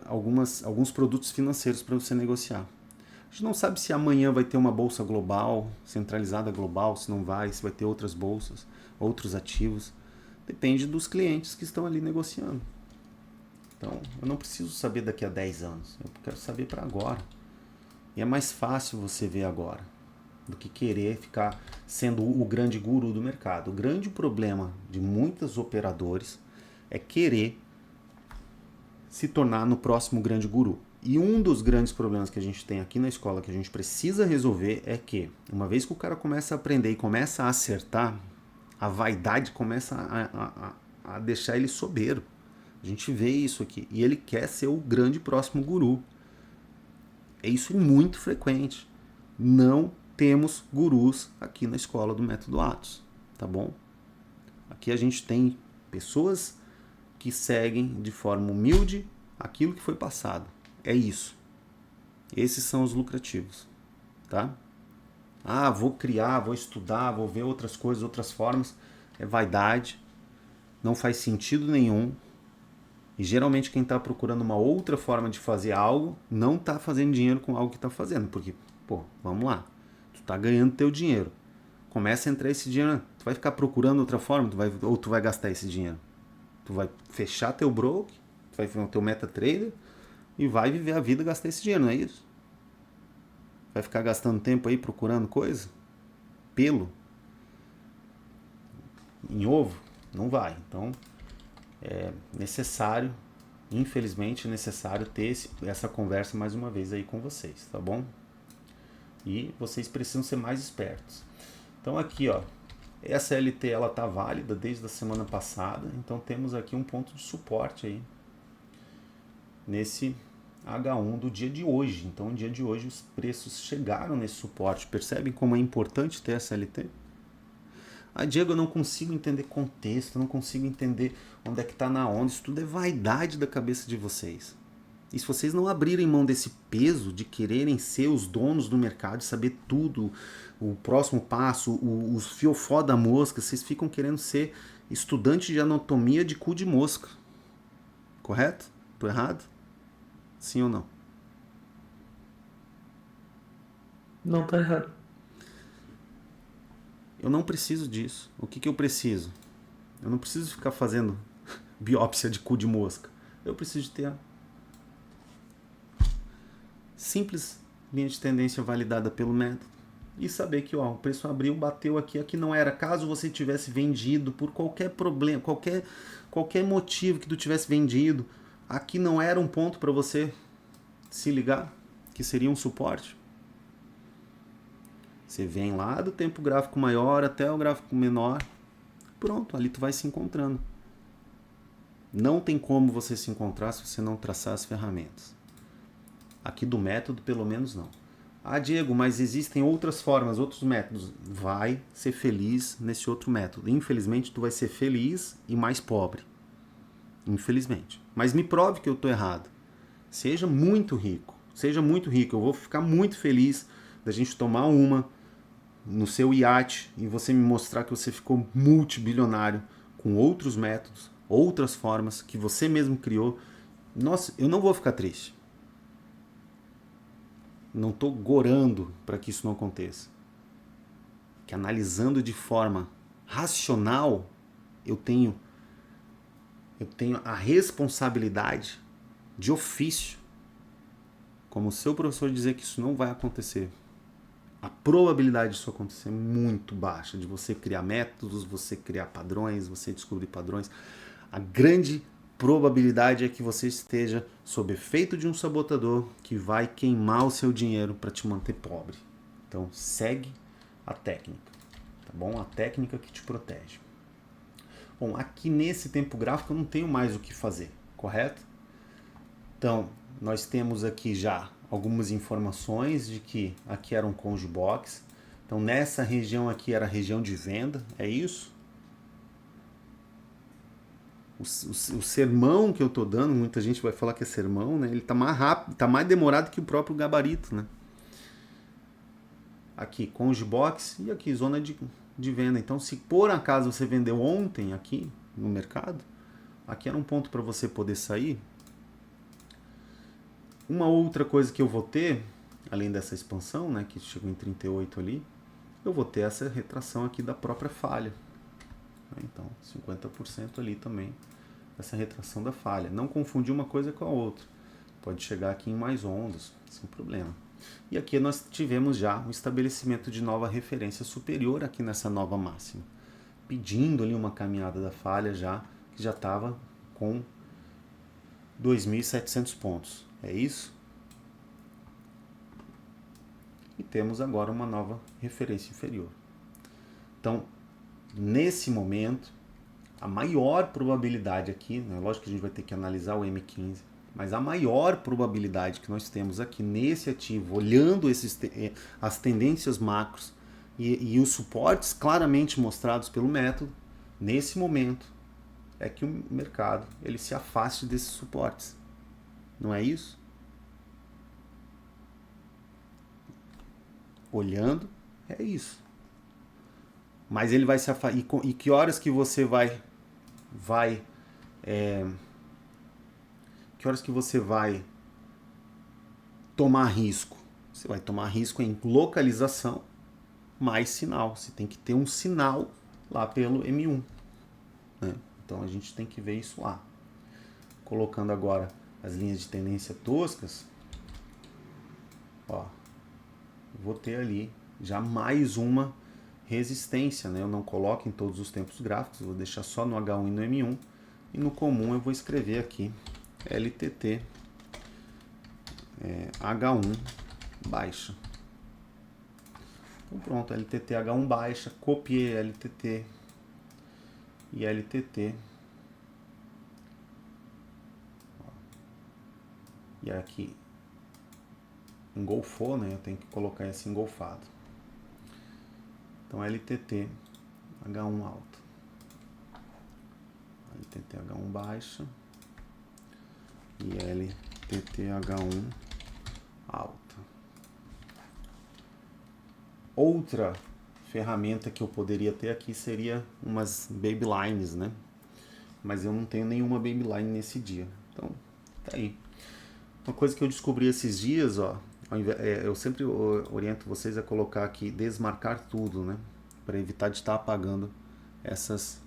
alguns produtos financeiros para você negociar. A gente não sabe se amanhã vai ter uma bolsa global, centralizada global, se não vai, se vai ter outras bolsas, outros ativos. Depende dos clientes que estão ali negociando. Então, eu não preciso saber daqui a 10 anos, eu quero saber para agora. E é mais fácil você ver agora do que querer ficar sendo o grande guru do mercado. O grande problema de muitos operadores é querer se tornar no próximo grande guru. E um dos grandes problemas que a gente tem aqui na escola, que a gente precisa resolver, é que uma vez que o cara começa a aprender e começa a acertar, a vaidade começa a deixar ele soberbo. A gente vê isso aqui. E ele quer ser o grande próximo guru. Isso é muito frequente. Não temos gurus aqui na escola do Método Atos, tá bom? Aqui a gente tem pessoas que seguem de forma humilde aquilo que foi passado. É isso. Esses são os lucrativos, tá? Ah, vou criar, vou estudar, vou ver outras coisas, outras formas. É vaidade, não faz sentido nenhum. E geralmente quem está procurando uma outra forma de fazer algo não está fazendo dinheiro com algo que está fazendo. Porque, pô, vamos lá. Tu tá ganhando teu dinheiro. Começa a entrar esse dinheiro. Tu vai ficar procurando outra forma ou tu vai gastar esse dinheiro? Tu vai fechar teu broke, tu vai fazer o teu MetaTrader e vai viver a vida e gastar esse dinheiro, não é isso? Vai ficar gastando tempo aí procurando coisa? Pelo? Em ovo? Não vai. Então, é necessário, infelizmente, é necessário ter essa conversa mais uma vez aí com vocês, tá bom? E vocês precisam ser mais espertos. Então aqui, ó, essa LT ela tá válida desde a semana passada, então temos aqui um ponto de suporte aí nesse H1 do dia de hoje. Então no dia de hoje os preços chegaram nesse suporte. Percebem como é importante ter essa LT? Ah, Diego, eu não consigo entender contexto, eu não consigo entender onde é que tá na onda. Isso tudo é vaidade da cabeça de vocês. E se vocês não abrirem mão desse peso de quererem ser os donos do mercado, saber tudo, o próximo passo, os fiofó da mosca, vocês ficam querendo ser estudante de anatomia de cu de mosca. Correto? Tô errado? Sim ou não? Não tá errado. Eu não preciso disso. O que eu preciso? Eu não preciso ficar fazendo biópsia de cu de mosca. Eu preciso ter a simples linha de tendência validada pelo método e saber que ó, o preço abriu, bateu aqui não era. Caso você tivesse vendido por qualquer problema, qualquer motivo que tu tivesse vendido, aqui não era um ponto para você se ligar, que seria um suporte. Você vem lá do tempo gráfico maior até o gráfico menor. Pronto, ali tu vai se encontrando. Não tem como você se encontrar se você não traçar as ferramentas. Aqui do método, pelo menos não. Ah, Diego, mas existem outras formas, outros métodos. Vai ser feliz nesse outro método. Infelizmente, tu vai ser feliz e mais pobre. Infelizmente. Mas me prove que eu estou errado. Seja muito rico. Seja muito rico. Eu vou ficar muito feliz da gente tomar uma no seu iate e você me mostrar que você ficou multibilionário com outros métodos, outras formas que você mesmo criou. Nossa, eu não vou ficar triste. Não estou gorando para que isso não aconteça. Que analisando de forma racional, eu tenho a responsabilidade de ofício, como seu professor, dizer que isso não vai acontecer. A probabilidade disso acontecer é muito baixa, de você criar métodos, você criar padrões, você descobrir padrões. A grande probabilidade é que você esteja sob efeito de um sabotador que vai queimar o seu dinheiro para te manter pobre. Então segue a técnica, tá bom? A técnica que te protege. Bom, aqui nesse tempo gráfico eu não tenho mais o que fazer, correto? Então, nós temos aqui já algumas informações de que aqui era um Conge Box. Então, nessa região aqui era a região de venda, é isso? O sermão que eu estou dando, muita gente vai falar que é sermão, né? Ele está mais rápido, está mais demorado que o próprio gabarito, né? Aqui, Conge Box e aqui, zona de venda. Então, se por acaso você vendeu ontem aqui no mercado, aqui era um ponto para você poder sair. Uma outra coisa que eu vou ter, além dessa expansão, né, que chegou em 38 ali, eu vou ter essa retração aqui da própria falha. Então, 50% ali também, essa retração da falha. Não confundir uma coisa com a outra. Pode chegar aqui em mais ondas, sem problema. E aqui nós tivemos já um estabelecimento de nova referência superior aqui nessa nova máxima. Pedindo ali uma caminhada da falha já, que já estava com 2.700 pontos. É isso? E temos agora uma nova referência inferior. Então, nesse momento, a maior probabilidade aqui, né, lógico que a gente vai ter que analisar o M15, mas a maior probabilidade que nós temos aqui nesse ativo, olhando as tendências macros e os suportes claramente mostrados pelo método, nesse momento, é que o mercado ele se afaste desses suportes. Não é isso? Olhando, é isso. Mas ele vai se afastar. E que horas que você que horas que você vai tomar risco? Você vai tomar risco em localização mais sinal. Você tem que ter um sinal lá pelo M1. Né? Então a gente tem que ver isso lá. Colocando agora as linhas de tendência toscas, ó, vou ter ali já mais uma resistência, né? Eu não coloco em todos os tempos gráficos, vou deixar só no H1 e no M1, e no comum eu vou escrever aqui LTT H1 baixa. Então pronto, LTT H1 baixa, copiei LTT e LTT. E aqui engolfou, né? Eu tenho que colocar esse engolfado. Então LTT H1 alta, LTT H1 baixa e LTT H1 alta. Outra ferramenta que eu poderia ter aqui seria umas babylines, né? Mas eu não tenho nenhuma babyline nesse dia. Então, tá aí. Uma coisa que eu descobri esses dias, ó, eu sempre oriento vocês a colocar aqui, desmarcar tudo, né? Para evitar de estar apagando essas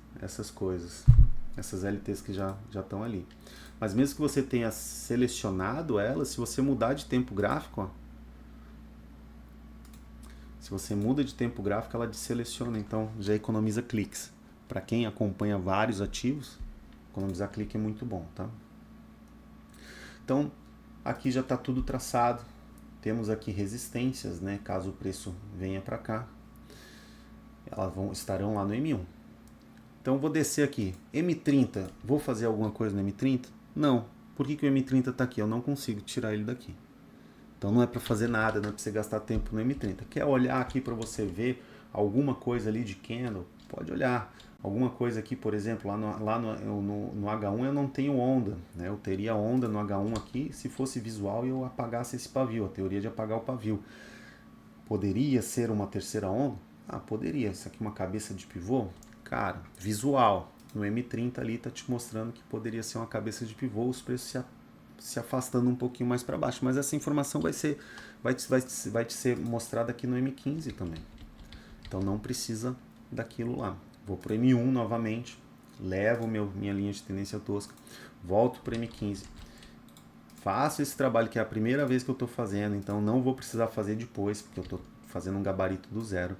coisas, essas LTs que já estão ali. Mas mesmo que você tenha selecionado elas, se você mudar de tempo gráfico, ó, se você muda de tempo gráfico, ela deseleciona, então já economiza cliques. Para quem acompanha vários ativos, economizar clique é muito bom, tá? Então, aqui já está tudo traçado, temos aqui resistências, né? Caso o preço venha para cá, elas estarão lá no M1. Então vou descer aqui, M30, vou fazer alguma coisa no M30? Não. Por que o M30 está aqui? Eu não consigo tirar ele daqui. Então não é para fazer nada, não é para você gastar tempo no M30. Quer olhar aqui para você ver alguma coisa ali de candle? Pode olhar. Alguma coisa aqui, por exemplo, lá no H1 eu não tenho onda, né? Eu teria onda no H1 aqui se fosse visual e eu apagasse esse pavio, a teoria de apagar o pavio. Poderia ser uma terceira onda? Ah, poderia. Isso aqui é uma cabeça de pivô? Cara, visual. No M30 ali está te mostrando que poderia ser uma cabeça de pivô, os preços se afastando um pouquinho mais para baixo. Mas essa informação vai te ser mostrada aqui no M15 também. Então não precisa daquilo lá. Vou para o M1 novamente, levo minha linha de tendência tosca, volto para o M15. Faço esse trabalho que é a primeira vez que eu estou fazendo, então não vou precisar fazer depois, porque eu estou fazendo um gabarito do zero.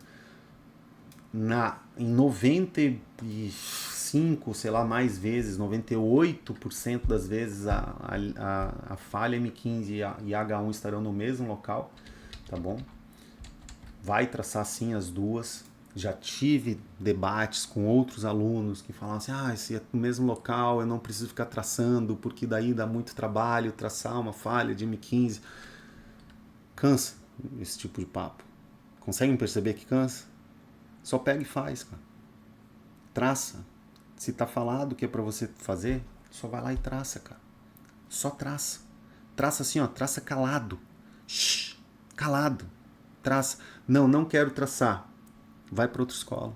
Em 95, sei lá, mais vezes, 98% das vezes a falha M15 e H1 estarão no mesmo local, tá bom? Vai traçar sim as duas. Já tive debates com outros alunos que falavam assim, esse é no mesmo local, eu não preciso ficar traçando, porque daí dá muito trabalho traçar uma falha de M15. Cansa esse tipo de papo. Conseguem perceber que cansa? Só pega e faz, cara. Traça. Se tá falado que é pra você fazer, só vai lá e traça, cara. Só traça. Traça assim, ó, traça calado. Shhh, calado. Traça. Não quero traçar. Vai para outra escola.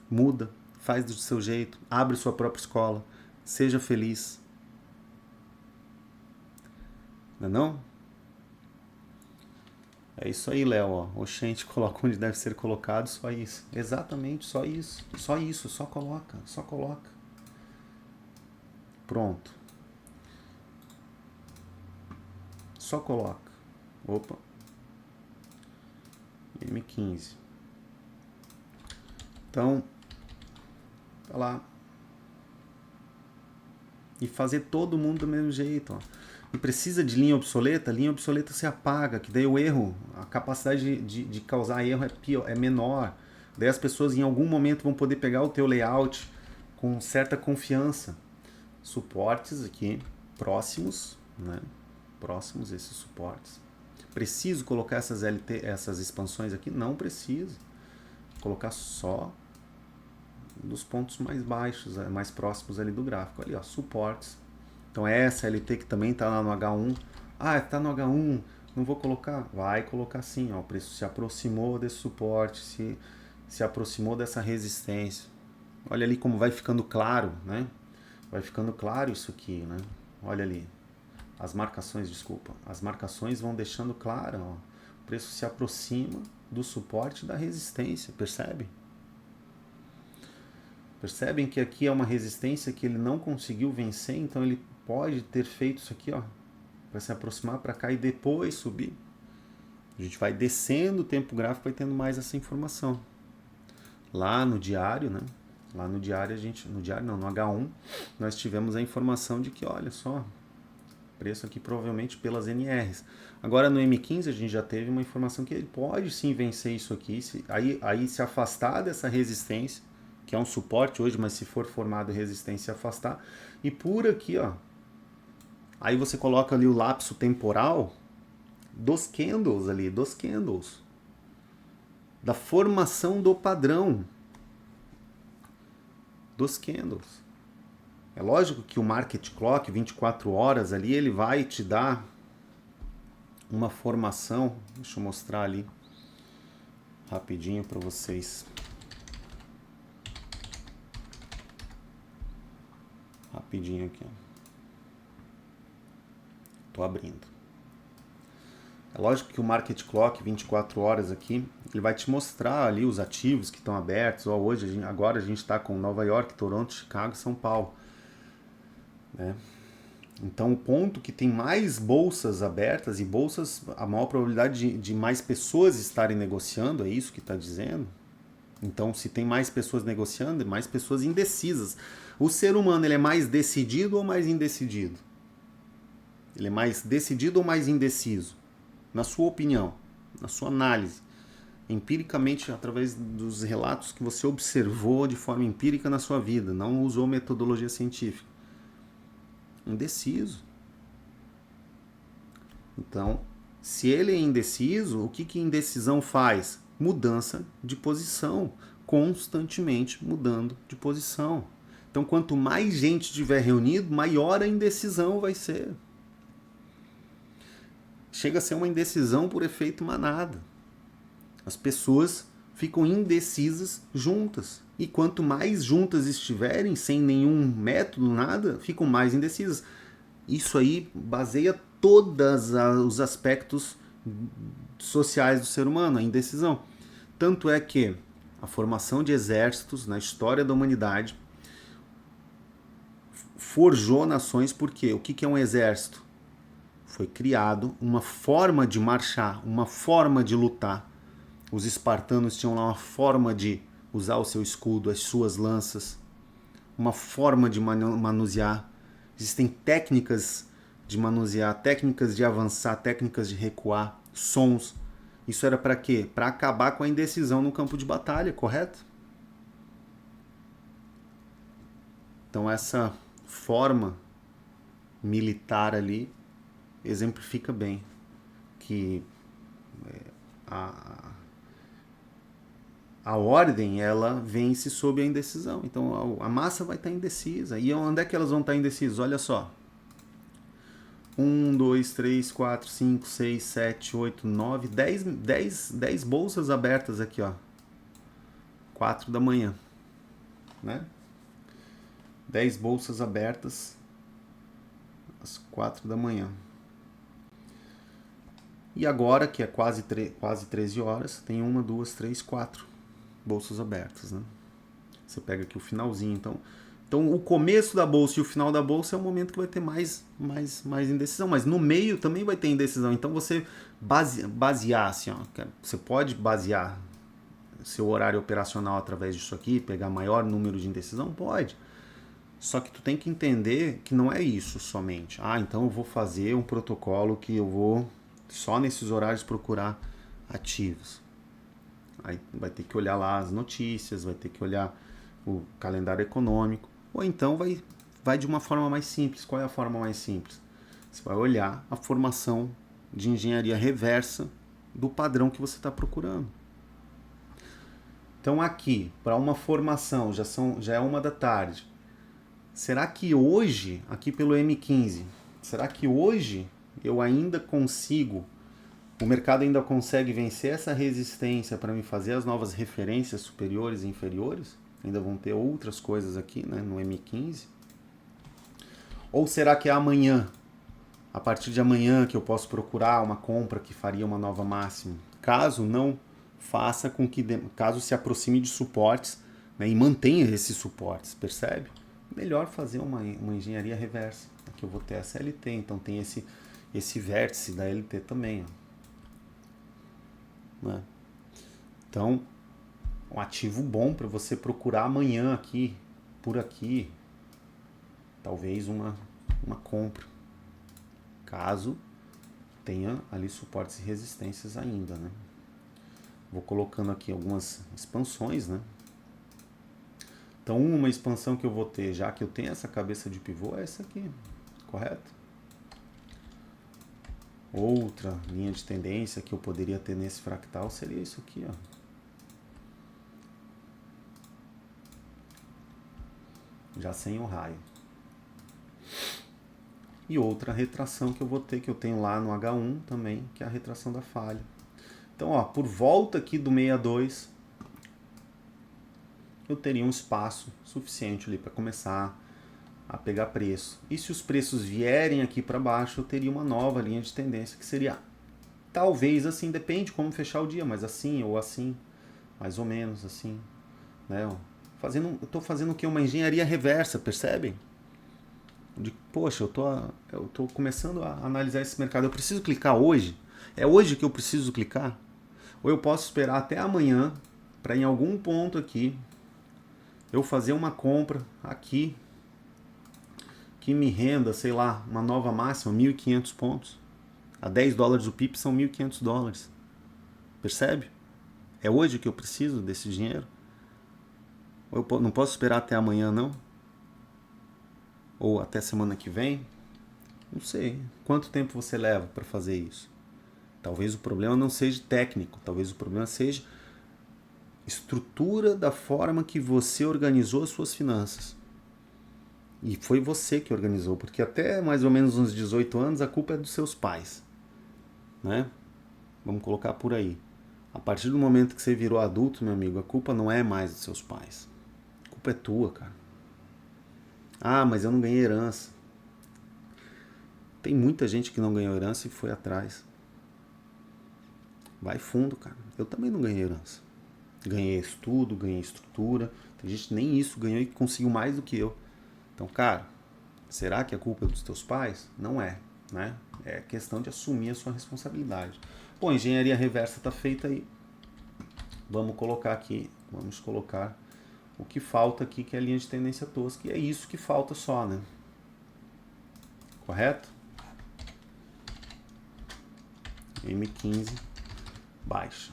Muda, faz do seu jeito, abre sua própria escola. Seja feliz. Não é não? É isso aí, Léo, ó. Oxente, coloca onde deve ser colocado, só isso. Exatamente, só isso. Só isso, só coloca, só coloca. Pronto. Só coloca. Opa. M15. Então, tá lá. E fazer todo mundo do mesmo jeito, ó. Não precisa de linha obsoleta se apaga, que daí o erro, a capacidade de causar erro é menor. Daí as pessoas em algum momento vão poder pegar o teu layout com certa confiança. Suportes aqui, próximos, né? Próximos esses suportes. Preciso colocar essas expansões aqui? Não preciso. Vou colocar só dos pontos mais baixos, mais próximos ali do gráfico. Ali, ó, suportes. Então essa LT que também está lá no H1. Está no H1, não vou colocar? Vai colocar sim, ó, o preço se aproximou desse suporte, se aproximou dessa resistência. Olha ali como vai ficando claro, né? Vai ficando claro isso aqui, né? Olha ali. As marcações, desculpa. As marcações vão deixando claro, ó. O preço se aproxima do suporte da resistência, percebe? Percebem que aqui é uma resistência que ele não conseguiu vencer, então ele pode ter feito isso aqui, ó, para se aproximar para cá e depois subir. A gente vai descendo o tempo gráfico, vai tendo mais essa informação. Lá no diário, né? Lá no diário no H1, nós tivemos a informação de que, olha só, preço aqui provavelmente pelas NRs. Agora no M15 a gente já teve uma informação que ele pode sim vencer isso aqui, aí se afastar dessa resistência, que é um suporte hoje, mas se for formado resistência, afastar. E por aqui, ó, aí você coloca ali o lapso temporal dos candles ali, da formação do padrão dos candles. É lógico que o market clock, 24 horas ali, ele vai te dar uma formação. Deixa eu mostrar ali rapidinho para vocês. Rapidinho aqui, ó. Tô abrindo. É lógico que o market clock, 24 horas aqui, ele vai te mostrar ali os ativos que estão abertos. Ó, agora a gente está com Nova York, Toronto, Chicago e São Paulo, né? Então o ponto que tem mais bolsas abertas e bolsas, a maior probabilidade de mais pessoas estarem negociando, é isso que está dizendo. Então se tem mais pessoas negociando, mais pessoas indecisas. O ser humano, ele é mais decidido ou mais indecidido? Ele é mais decidido ou mais indeciso? na sua opinião, na sua análise, empiricamente, através dos relatos que você observou de forma empírica na sua vida, não usou metodologia científica. Indeciso. Então, se ele é indeciso, o que indecisão faz? Mudança de posição, constantemente mudando de posição. Então, quanto mais gente estiver reunido, maior a indecisão vai ser. Chega a ser uma indecisão por efeito manada. As pessoas ficam indecisas juntas. E quanto mais juntas estiverem, sem nenhum método, nada, ficam mais indecisas. Isso aí baseia todos os aspectos sociais do ser humano, a indecisão. Tanto é que a formação de exércitos na história da humanidade forjou nações, porque o que é um exército? Foi criado uma forma de marchar, uma forma de lutar. Os espartanos tinham lá uma forma de usar o seu escudo, as suas lanças, uma forma de manusear. Existem técnicas de manusear, técnicas de avançar, técnicas de recuar, sons. Isso era para quê? Para acabar com a indecisão no campo de batalha, correto? Então essa forma militar ali exemplifica bem que a ordem, ela vence sob a indecisão. Então a massa vai estar indecisa. E onde é que elas vão estar indecisas? Olha só. 1, 2, 3, 4, 5, 6, 7, 8, 9, 10 bolsas abertas aqui, ó. 4 da manhã. Né? 10 bolsas abertas às 4 da manhã. E agora, que é quase 13 horas, tem 1, 2, 3, 4 bolsas abertas, né? Você pega aqui o finalzinho, então o começo da bolsa e o final da bolsa é o momento que vai ter mais indecisão, mas no meio também vai ter indecisão. Então você basear assim, ó, você pode basear seu horário operacional através disso aqui, pegar maior número de indecisão? Pode. Só que tu tem que entender que não é isso somente. Então eu vou fazer um protocolo que eu vou só nesses horários procurar ativos. Aí vai ter que olhar lá as notícias, vai ter que olhar o calendário econômico, ou então vai de uma forma mais simples. Qual é a forma mais simples? Você vai olhar a formação de engenharia reversa do padrão que você está procurando. Então aqui, para uma formação, já é 1 da tarde. Será que hoje, aqui pelo M15, será que hoje eu ainda consigo, o mercado ainda consegue vencer essa resistência para me fazer as novas referências superiores e inferiores? Ainda vão ter outras coisas aqui, né, no M15? Ou será que é amanhã, a partir de amanhã, que eu posso procurar uma compra que faria uma nova máxima? Caso não faça com que, caso se aproxime de suportes, né, e mantenha esses suportes, percebe? Melhor fazer uma engenharia reversa. Aqui eu vou ter essa LT, então tem esse vértice da LT também. Ó. Né? Então, um ativo bom para você procurar amanhã aqui, por aqui, talvez uma compra, caso tenha ali suportes e resistências ainda, né? Vou colocando aqui algumas expansões, né? Então, uma expansão que eu vou ter, já que eu tenho essa cabeça de pivô, é essa aqui, correto? Outra linha de tendência que eu poderia ter nesse fractal seria isso aqui, ó. Já sem o raio. E outra retração que eu vou ter, que eu tenho lá no H1 também, que é a retração da falha. Então, ó, por volta aqui do 62, eu teria um espaço suficiente ali para começar a pegar preço. E se os preços vierem aqui para baixo, eu teria uma nova linha de tendência, que seria talvez assim, depende como fechar o dia, mas assim ou assim, mais ou menos assim, né? Eu estou fazendo o que? Uma engenharia reversa, percebem? Poxa, eu tô começando a analisar esse mercado. Eu preciso clicar hoje? É hoje que eu preciso clicar? Ou eu posso esperar até amanhã para em algum ponto aqui eu fazer uma compra aqui que me renda, sei lá, uma nova máxima, 1.500 pontos. A 10 dólares o PIP são 1.500 dólares. Percebe? É hoje que eu preciso desse dinheiro? Ou eu não posso esperar até amanhã, não? Ou até semana que vem? Não sei. Quanto tempo você leva para fazer isso? Talvez o problema não seja técnico. Talvez o problema seja estrutura da forma que você organizou as suas finanças. E foi você que organizou, porque até mais ou menos uns 18 anos a culpa é dos seus pais, né? Vamos colocar por aí. A partir do momento que você virou adulto, meu amigo, a culpa não é mais dos seus pais. A culpa é tua, cara. Ah, mas eu não ganhei herança. Tem muita gente que não ganhou herança e foi atrás. Vai fundo, cara. Eu também não ganhei herança. Ganhei estudo, ganhei estrutura. Tem gente que nem isso ganhou e conseguiu mais do que eu. Então, cara, será que a culpa é dos teus pais? Não é, né? É questão de assumir a sua responsabilidade. Bom, a engenharia reversa está feita aí. Vamos colocar o que falta aqui, que é a linha de tendência tosca. E é isso que falta só, né? Correto? M15 baixa.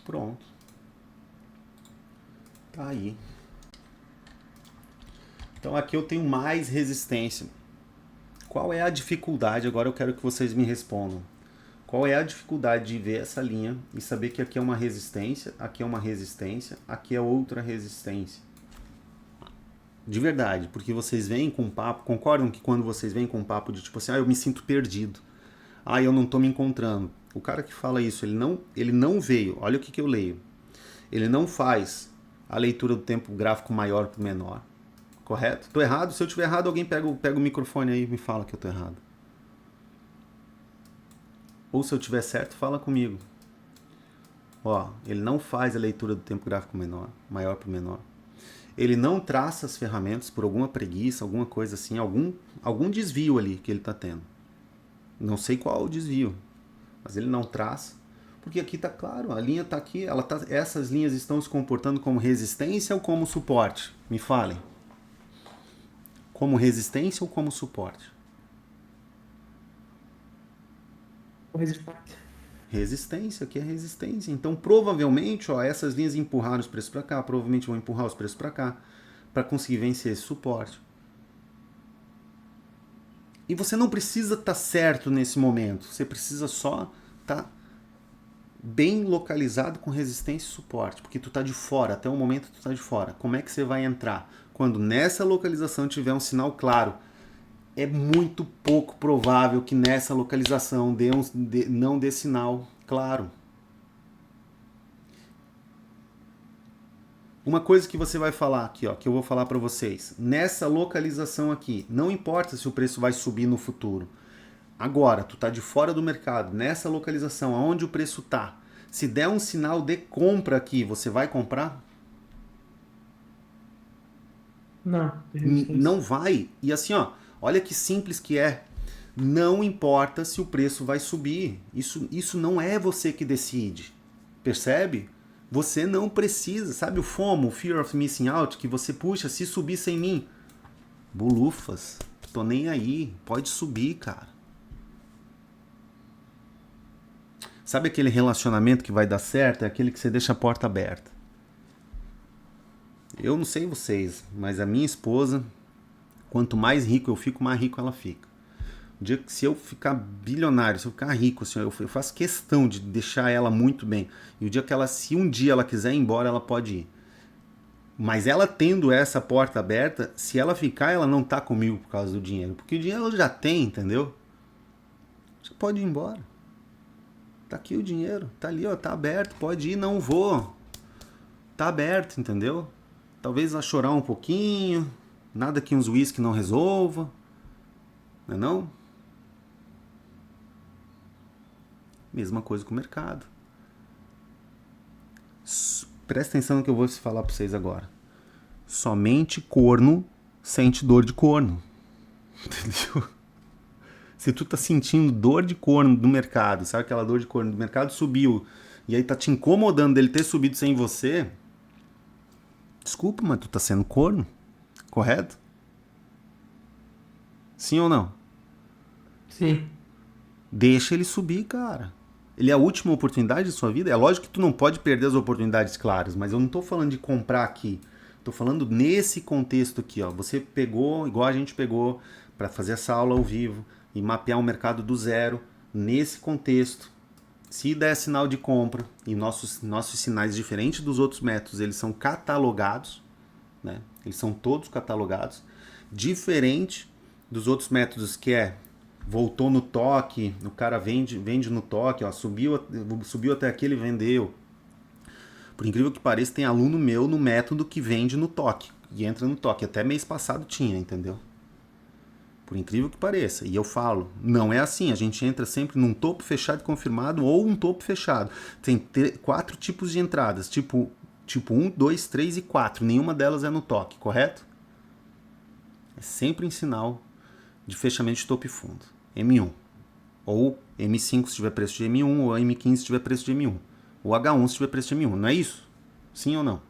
Pronto. Tá aí. Então aqui eu tenho mais resistência. Qual é a dificuldade? Agora eu quero que vocês me respondam. Qual é a dificuldade de ver essa linha e saber que aqui é uma resistência, aqui é uma resistência, aqui é outra resistência? De verdade, porque vocês vêm com um papo, concordam que quando vocês vêm com um papo de tipo assim, eu me sinto perdido, eu não tô me encontrando. O cara que fala isso, ele não veio, olha o que eu leio, ele não faz a leitura do tempo gráfico maior para o menor, correto? Tô errado? Se eu tiver errado, alguém pega o microfone aí e me fala que eu tô errado. Ou se eu tiver certo, fala comigo. Ó, ele não faz a leitura do tempo gráfico maior para o menor. Ele não traça as ferramentas por alguma preguiça, alguma coisa assim, algum desvio ali que ele está tendo. Não sei qual o desvio, mas ele não traça. Porque aqui está claro, a linha está aqui, essas linhas estão se comportando como resistência ou como suporte? Me falem. Como resistência ou como suporte? Resistência, aqui é resistência. Então, provavelmente, essas linhas empurraram os preços para cá, provavelmente vão empurrar os preços para cá, para conseguir vencer esse suporte. E você não precisa estar certo nesse momento, você precisa só estar bem localizado com resistência e suporte, porque tu tá de fora, até o momento tu tá de fora. Como é que você vai entrar? Quando nessa localização tiver um sinal claro. É muito pouco provável que nessa localização não dê sinal claro. Uma coisa que você vai falar aqui, que eu vou falar para vocês. Nessa localização aqui, não importa se o preço vai subir no futuro. Agora, tu tá de fora do mercado, nessa localização, aonde o preço tá. Se der um sinal de compra aqui, você vai comprar? Não. Não vai. E assim, olha que simples que é. Não importa se o preço vai subir. Isso não é você que decide. Percebe? Você não precisa. Sabe o FOMO, Fear of Missing Out, que você puxa, se subir sem mim? Bolufas. Tô nem aí. Pode subir, cara. Sabe aquele relacionamento que vai dar certo? É aquele que você deixa a porta aberta. Eu não sei vocês, mas a minha esposa... Quanto mais rico eu fico, mais rico ela fica. O dia que se eu ficar bilionário, se eu ficar rico, assim, eu faço questão de deixar ela muito bem. E o dia que se um dia ela quiser ir embora, ela pode ir. Mas ela tendo essa porta aberta, se ela ficar, ela não tá comigo por causa do dinheiro. Porque o dinheiro ela já tem, entendeu? Você pode ir embora. Tá aqui o dinheiro, tá ali, tá aberto, pode ir, não vou. Tá aberto, entendeu? Talvez ela chorar um pouquinho... Nada que uns whisky não resolva. Não é não? Mesma coisa com o mercado. Presta atenção no que eu vou falar para vocês agora. Somente corno sente dor de corno. Entendeu? Se tu tá sentindo dor de corno do mercado, sabe aquela dor de corno do mercado subiu, e aí tá te incomodando dele ter subido sem você, desculpa, mas tu tá sendo corno, correto? Sim ou não? Sim. Deixa ele subir, cara. Ele é a última oportunidade de sua vida. É lógico que tu não pode perder as oportunidades claras, mas eu não tô falando de comprar aqui. Tô falando nesse contexto aqui, ó. Você pegou, igual a gente pegou, para fazer essa aula ao vivo e mapear um mercado do zero. Nesse contexto, se der sinal de compra, e nossos sinais, diferentes dos outros métodos, eles são catalogados, né? Eles são todos catalogados. Diferente dos outros métodos que voltou no toque, o cara vende no toque, ó, subiu até aqui, ele vendeu. Por incrível que pareça, tem aluno meu no método que vende no toque e entra no toque. Até mês passado tinha, entendeu? Por incrível que pareça. E eu falo, não é assim. A gente entra sempre num topo fechado e confirmado ou um topo fechado. Tem 4 tipos de entradas, tipo 1, 2, 3 e 4. Nenhuma delas é no toque, correto? É sempre em sinal de fechamento de topo e fundo. M1. Ou M5 se tiver preço de M1, ou M15 se tiver preço de M1. Ou H1 se tiver preço de M1. Não é isso? Sim ou não?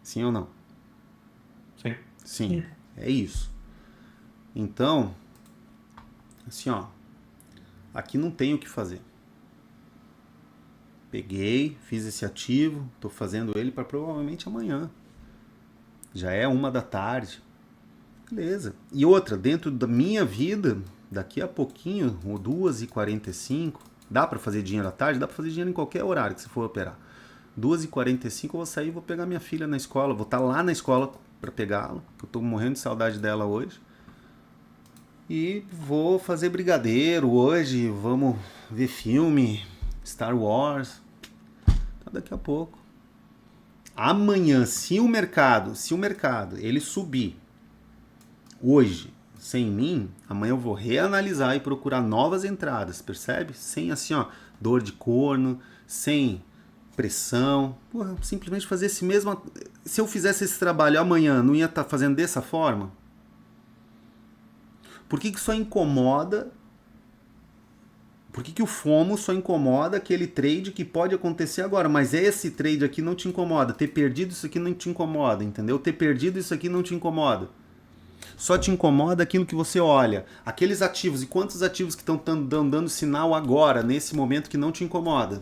Sim ou não? Sim. Sim. É isso. Então, assim, ó. Aqui não tem o que fazer. Peguei, fiz esse ativo, tô fazendo ele para provavelmente amanhã. Já é 1 da tarde. Beleza. E outra, dentro da minha vida, daqui a pouquinho, 2h45, dá para fazer dinheiro à tarde? Dá para fazer dinheiro em qualquer horário que você for operar. 2h45 eu vou sair e vou pegar minha filha na escola. Vou estar lá na escola para pegá-la, que eu tô morrendo de saudade dela hoje. E vou fazer brigadeiro hoje, vamos ver filme, Star Wars. Então, daqui a pouco. Amanhã, se o mercado ele subir hoje sem mim, amanhã eu vou reanalisar e procurar novas entradas, percebe? Sem assim, ó, dor de corno, sem pressão. Porra, simplesmente fazer esse mesmo. Se eu fizesse esse trabalho amanhã, não ia estar fazendo dessa forma? Por que só incomoda? Por que o FOMO só incomoda aquele trade que pode acontecer agora? Mas esse trade aqui não te incomoda. Ter perdido isso aqui não te incomoda, entendeu? Ter perdido isso aqui não te incomoda. Só te incomoda aquilo que você olha. Aqueles ativos, e quantos ativos que estão dando sinal agora, nesse momento, que não te incomoda?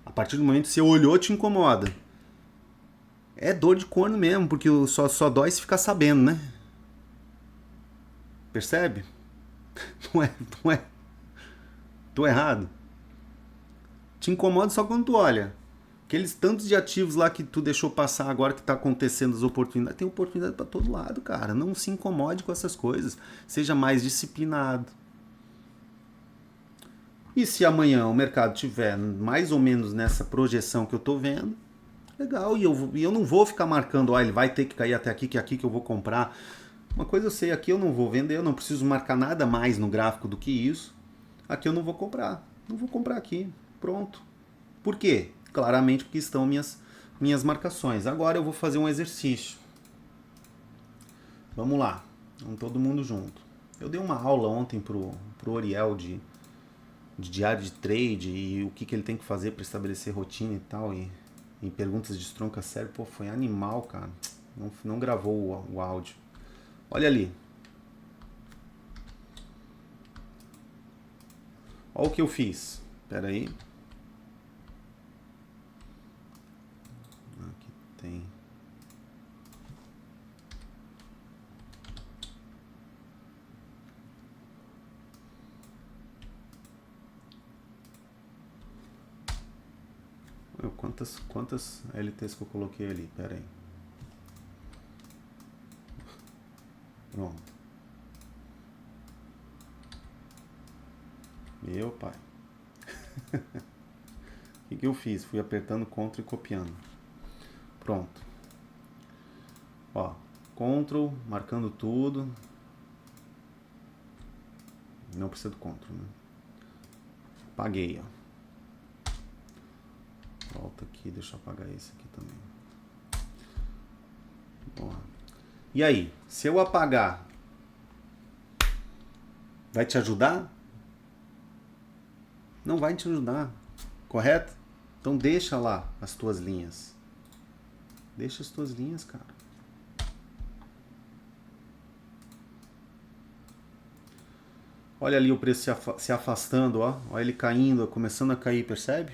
A partir do momento que você olhou, te incomoda. É dor de corno mesmo, porque só dói se ficar sabendo, né? Percebe? Não é. Tô errado. Te incomoda só quando tu olha. Aqueles tantos de ativos lá que tu deixou passar agora que tá acontecendo as oportunidades. Tem oportunidade para todo lado, cara. Não se incomode com essas coisas. Seja mais disciplinado. E se amanhã o mercado tiver mais ou menos nessa projeção que eu tô vendo, legal. E eu não vou ficar marcando, ele vai ter que cair até aqui, que é aqui que eu vou comprar. Uma coisa eu sei, aqui eu não vou vender, eu não preciso marcar nada mais no gráfico do que isso. Aqui eu não vou comprar. Não vou comprar aqui. Pronto. Por quê? Claramente porque estão minhas marcações. Agora eu vou fazer um exercício. Vamos lá. Vamos todo mundo junto. Eu dei uma aula ontem pro Oriel de diário de trade e o que ele tem que fazer para estabelecer rotina e tal. E perguntas de estronca sério. Pô, foi animal, cara. Não gravou o áudio. Olha ali. Olha o que eu fiz. Espera aí. Aqui tem. Quantas LTs que eu coloquei ali? Espera aí. Pronto. Meu pai. O que eu fiz? Fui apertando Ctrl e copiando. Pronto. Ó, Ctrl, marcando tudo. Não precisa do Ctrl, né? Apaguei, ó. Volta aqui, deixa eu apagar esse aqui também. Ó. E aí, se eu apagar, vai te ajudar? Não vai te ajudar, correto? Então deixa lá as tuas linhas. Deixa as tuas linhas, cara. Olha ali o preço se afastando, ó. Olha ele caindo, ó, começando a cair, percebe?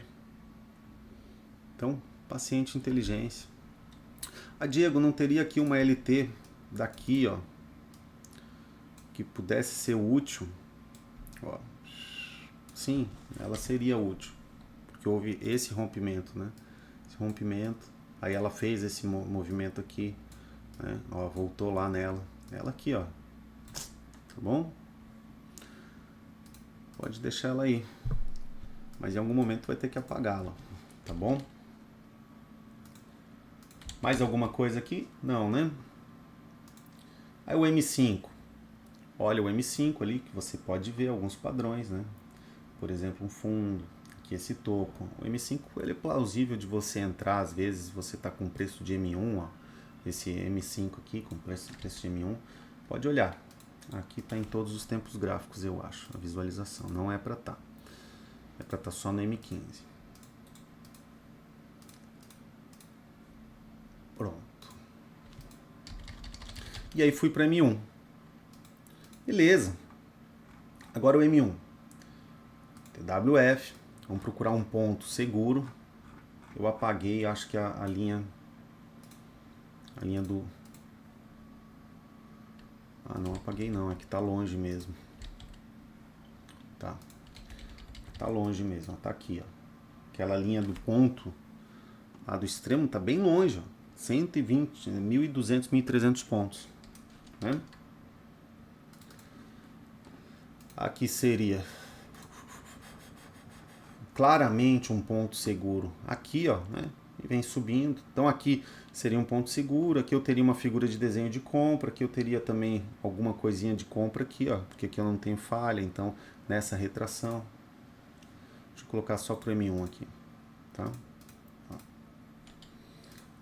Então, paciente inteligência. Ah, Diego, não teria aqui uma LT daqui, ó, que pudesse ser útil? Ó. Sim, ela seria útil. Porque houve esse rompimento, né? Esse rompimento. Aí ela fez esse movimento aqui, né? Ó, voltou lá nela. Ela aqui, ó. Tá bom? Pode deixar ela aí. Mas em algum momento vai ter que apagá-la. Tá bom? Mais alguma coisa aqui? Não, né? Aí o M5. Olha o M5 ali, que você pode ver alguns padrões, né? Por exemplo, um fundo, aqui esse topo. O M5 ele é plausível de você entrar, às vezes você está com preço de M1, ó. Esse M5 aqui, com preço de M1, pode olhar. Aqui está em todos os tempos gráficos, eu acho, a visualização. Não é para estar. É para estar só no M15. Pronto. E aí fui para M1. Beleza. Agora o M1. TWF. Vamos procurar um ponto seguro. Eu apaguei, acho que a linha do... Ah, não apaguei não, é que tá longe mesmo. Tá. Tá longe mesmo, ó, tá aqui, ó. Aquela linha do ponto lá do extremo tá bem longe, ó. 120, 1.200, 1.300 pontos, né? Aqui seria claramente um ponto seguro. Aqui, ó, né? E vem subindo. Então aqui seria um ponto seguro. Aqui eu teria uma figura de desenho de compra. Aqui eu teria também alguma coisinha de compra aqui, ó. Porque aqui eu não tenho falha. Então, nessa retração. Deixa eu colocar só pro M1 aqui, tá? Ó.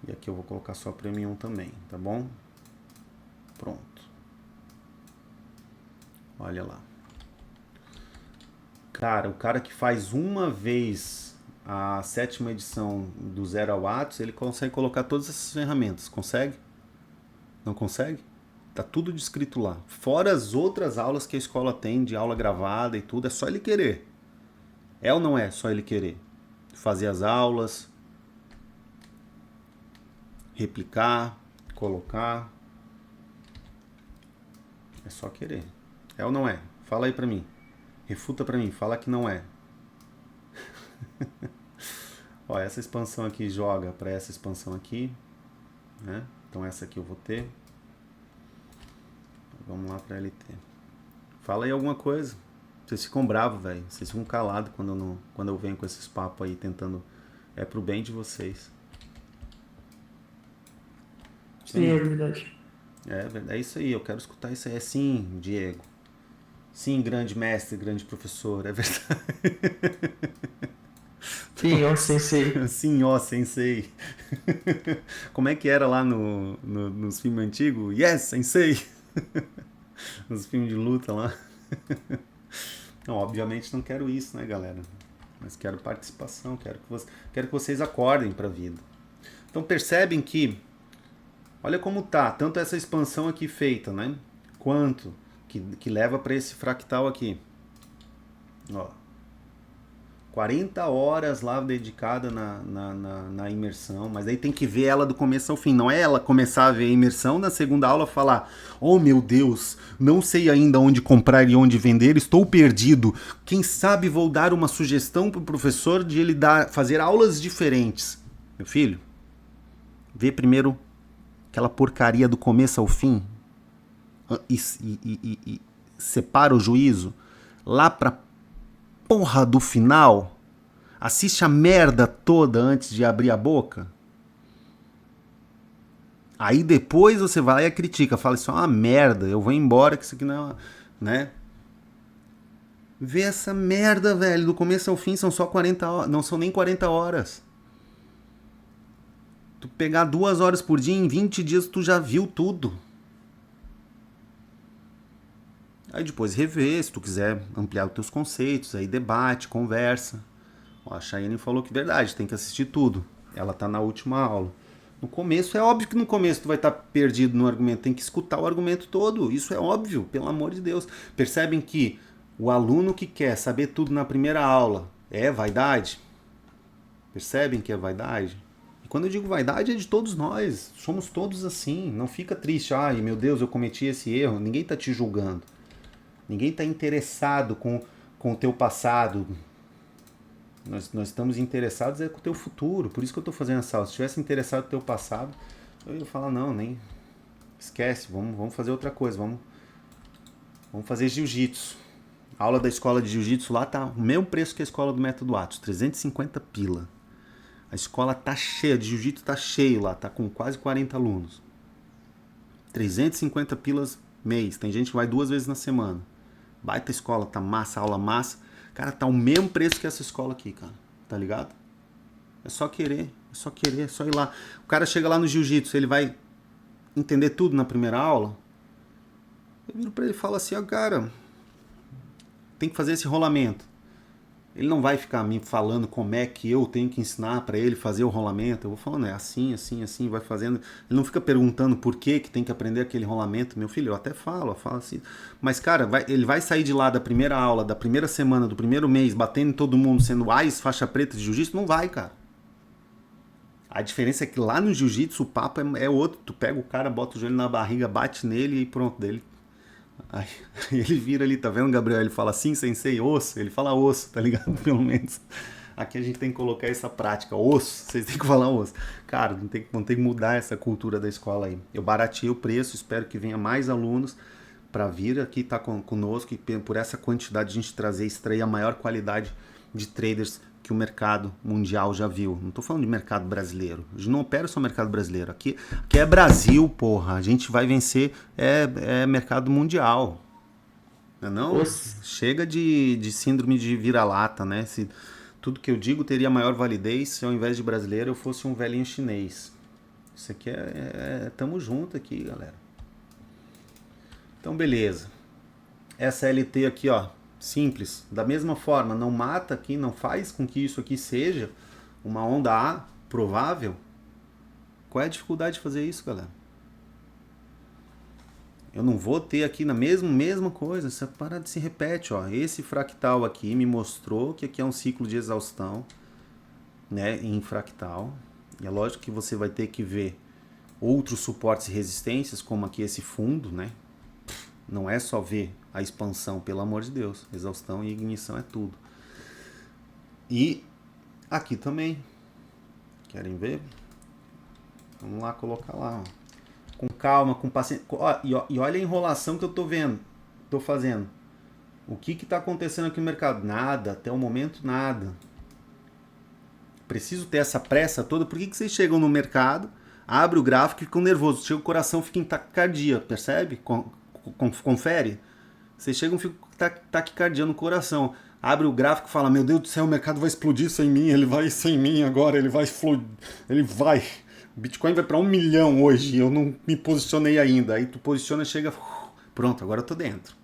E aqui eu vou colocar só pro M1 também, tá bom? Pronto. Olha lá. Cara, o cara que faz uma vez a 7ª edição do 0 ao Atos, ele consegue colocar todas essas ferramentas. Consegue? Não consegue? Tá tudo descrito lá. Fora as outras aulas que a escola tem, de aula gravada e tudo, é só ele querer. É ou não é só ele querer? Fazer as aulas, replicar, colocar. É só querer. É ou não é? Fala aí pra mim. Refuta pra mim, fala que não é. Ó, essa expansão aqui joga para essa expansão aqui, né? Então essa aqui eu vou ter. Vamos lá para LT. Fala aí alguma coisa. Vocês ficam bravos, velho. Vocês ficam calados quando eu venho com esses papos aí tentando... É pro bem de vocês. Sim, é verdade. É isso aí, eu quero escutar isso aí. É sim, Diego. Sim, grande mestre, grande professor, é verdade. Sim, ó, sensei. Sim, ó, sensei. Como é que era lá nos filmes antigos? Yes, sensei. Nos filmes de luta lá. Não, obviamente não quero isso, né, galera? Mas quero participação, quero que vocês acordem para a vida. Então percebem que, olha como tá, tanto essa expansão aqui feita, né? Quanto que leva para esse fractal aqui. Ó. 40 horas lá dedicada na imersão, mas aí tem que ver ela do começo ao fim. Não é ela começar a ver a imersão, na segunda aula falar: oh meu Deus, não sei ainda onde comprar e onde vender, estou perdido. Quem sabe vou dar uma sugestão para o professor de ele fazer aulas diferentes. Meu filho, vê primeiro aquela porcaria do começo ao fim e separa o juízo lá pra porra do final, assiste a merda toda antes de abrir a boca. Aí depois você vai e critica, fala isso é uma merda, eu vou embora que isso aqui não é, né? Vê essa merda, velho, do começo ao fim são só 40 horas, não são nem 40 horas. Tu pegar 2 horas por dia, em 20 dias tu já viu tudo. Aí depois rever, se tu quiser ampliar os teus conceitos, aí debate, conversa. Ó, a Chayenne falou que é verdade, tem que assistir tudo. Ela tá na última aula. No começo, é óbvio que no começo tu vai estar perdido no argumento, tem que escutar o argumento todo. Isso é óbvio, pelo amor de Deus. Percebem que o aluno que quer saber tudo na primeira aula é vaidade? Percebem que é vaidade? E quando eu digo vaidade é de todos nós, somos todos assim. Não fica triste, ai meu Deus, eu cometi esse erro. Ninguém tá te julgando. Ninguém está interessado com o teu passado. Nós estamos interessados com o teu futuro. Por isso que eu estou fazendo essa aula. Se estivesse interessado no teu passado, eu ia falar, não, nem esquece, vamos fazer outra coisa. Vamos fazer jiu-jitsu. A aula da escola de jiu-jitsu lá tá o mesmo preço que a escola do Método Atos, 350 pila. A escola tá cheia, de jiu-jitsu tá cheio lá, tá com quase 40 alunos. 350 pilas mês. Tem gente que vai 2 vezes na semana. Baita escola, tá massa, aula massa. Cara, tá o mesmo preço que essa escola aqui, cara. Tá ligado? É só querer, é só ir lá. O cara chega lá no jiu-jitsu, ele vai entender tudo na primeira aula. Eu viro pra ele e falo assim, ó, cara, tem que fazer esse rolamento. Ele não vai ficar me falando como é que eu tenho que ensinar para ele fazer o rolamento. Eu vou falando, é assim, assim, assim, vai fazendo. Ele não fica perguntando por que tem que aprender aquele rolamento. Meu filho, eu até falo assim. Mas, cara, ele vai sair de lá da primeira aula, da primeira semana, do primeiro mês, batendo em todo mundo, sendo faixa preta de jiu-jitsu? Não vai, cara. A diferença é que lá no jiu-jitsu o papo é outro. Tu pega o cara, bota o joelho na barriga, bate nele e pronto, dele. Aí ele vira ali, tá vendo, Gabriel? Ele fala assim, sensei, osso. Ele fala osso, tá ligado? Pelo menos. Aqui a gente tem que colocar essa prática. Osso, vocês têm que falar osso. Cara, vão ter que mudar essa cultura da escola aí. Eu barateei o preço, espero que venha mais alunos para vir aqui estar conosco e por essa quantidade a gente trazer, extrair a maior qualidade de traders que o mercado mundial já viu. Não tô falando de mercado brasileiro. A gente não opera só mercado brasileiro. Aqui é Brasil, porra. A gente vai vencer mercado mundial. Não? Chega de síndrome de vira-lata, né? Se tudo que eu digo teria maior validez se ao invés de brasileiro eu fosse um velhinho chinês. Isso aqui tamo junto aqui, galera. Então, beleza. Essa LT aqui, ó. Simples, da mesma forma, não mata aqui, não faz com que isso aqui seja uma onda A provável. Qual é a dificuldade de fazer isso, galera? Eu não vou ter aqui na mesma coisa, essa parada se repete, ó. Esse fractal aqui me mostrou que aqui é um ciclo de exaustão, né, em fractal. E é lógico que você vai ter que ver outros suportes e resistências, como aqui esse fundo, né? Não é só ver a expansão, pelo amor de Deus. Exaustão e ignição é tudo. E aqui também. Querem ver? Vamos lá colocar lá. Ó. Com calma, com paciência. E olha a enrolação que eu tô vendo. Tô fazendo. O que está acontecendo aqui no mercado? Nada. Até o momento, nada. Preciso ter essa pressa toda. Por que vocês chegam no mercado, abre o gráfico e ficam nervosos? Chega o coração, fica em taquicardia. Percebe? Confere? Vocês chegam e ficam taquicardia no coração. Abre o gráfico e fala, meu Deus do céu, o mercado vai explodir sem mim, ele vai sem mim agora, ele vai explodir, ele vai. O Bitcoin vai para 1 milhão hoje, eu não me posicionei ainda. Aí tu posiciona e chega, pronto, agora eu tô dentro.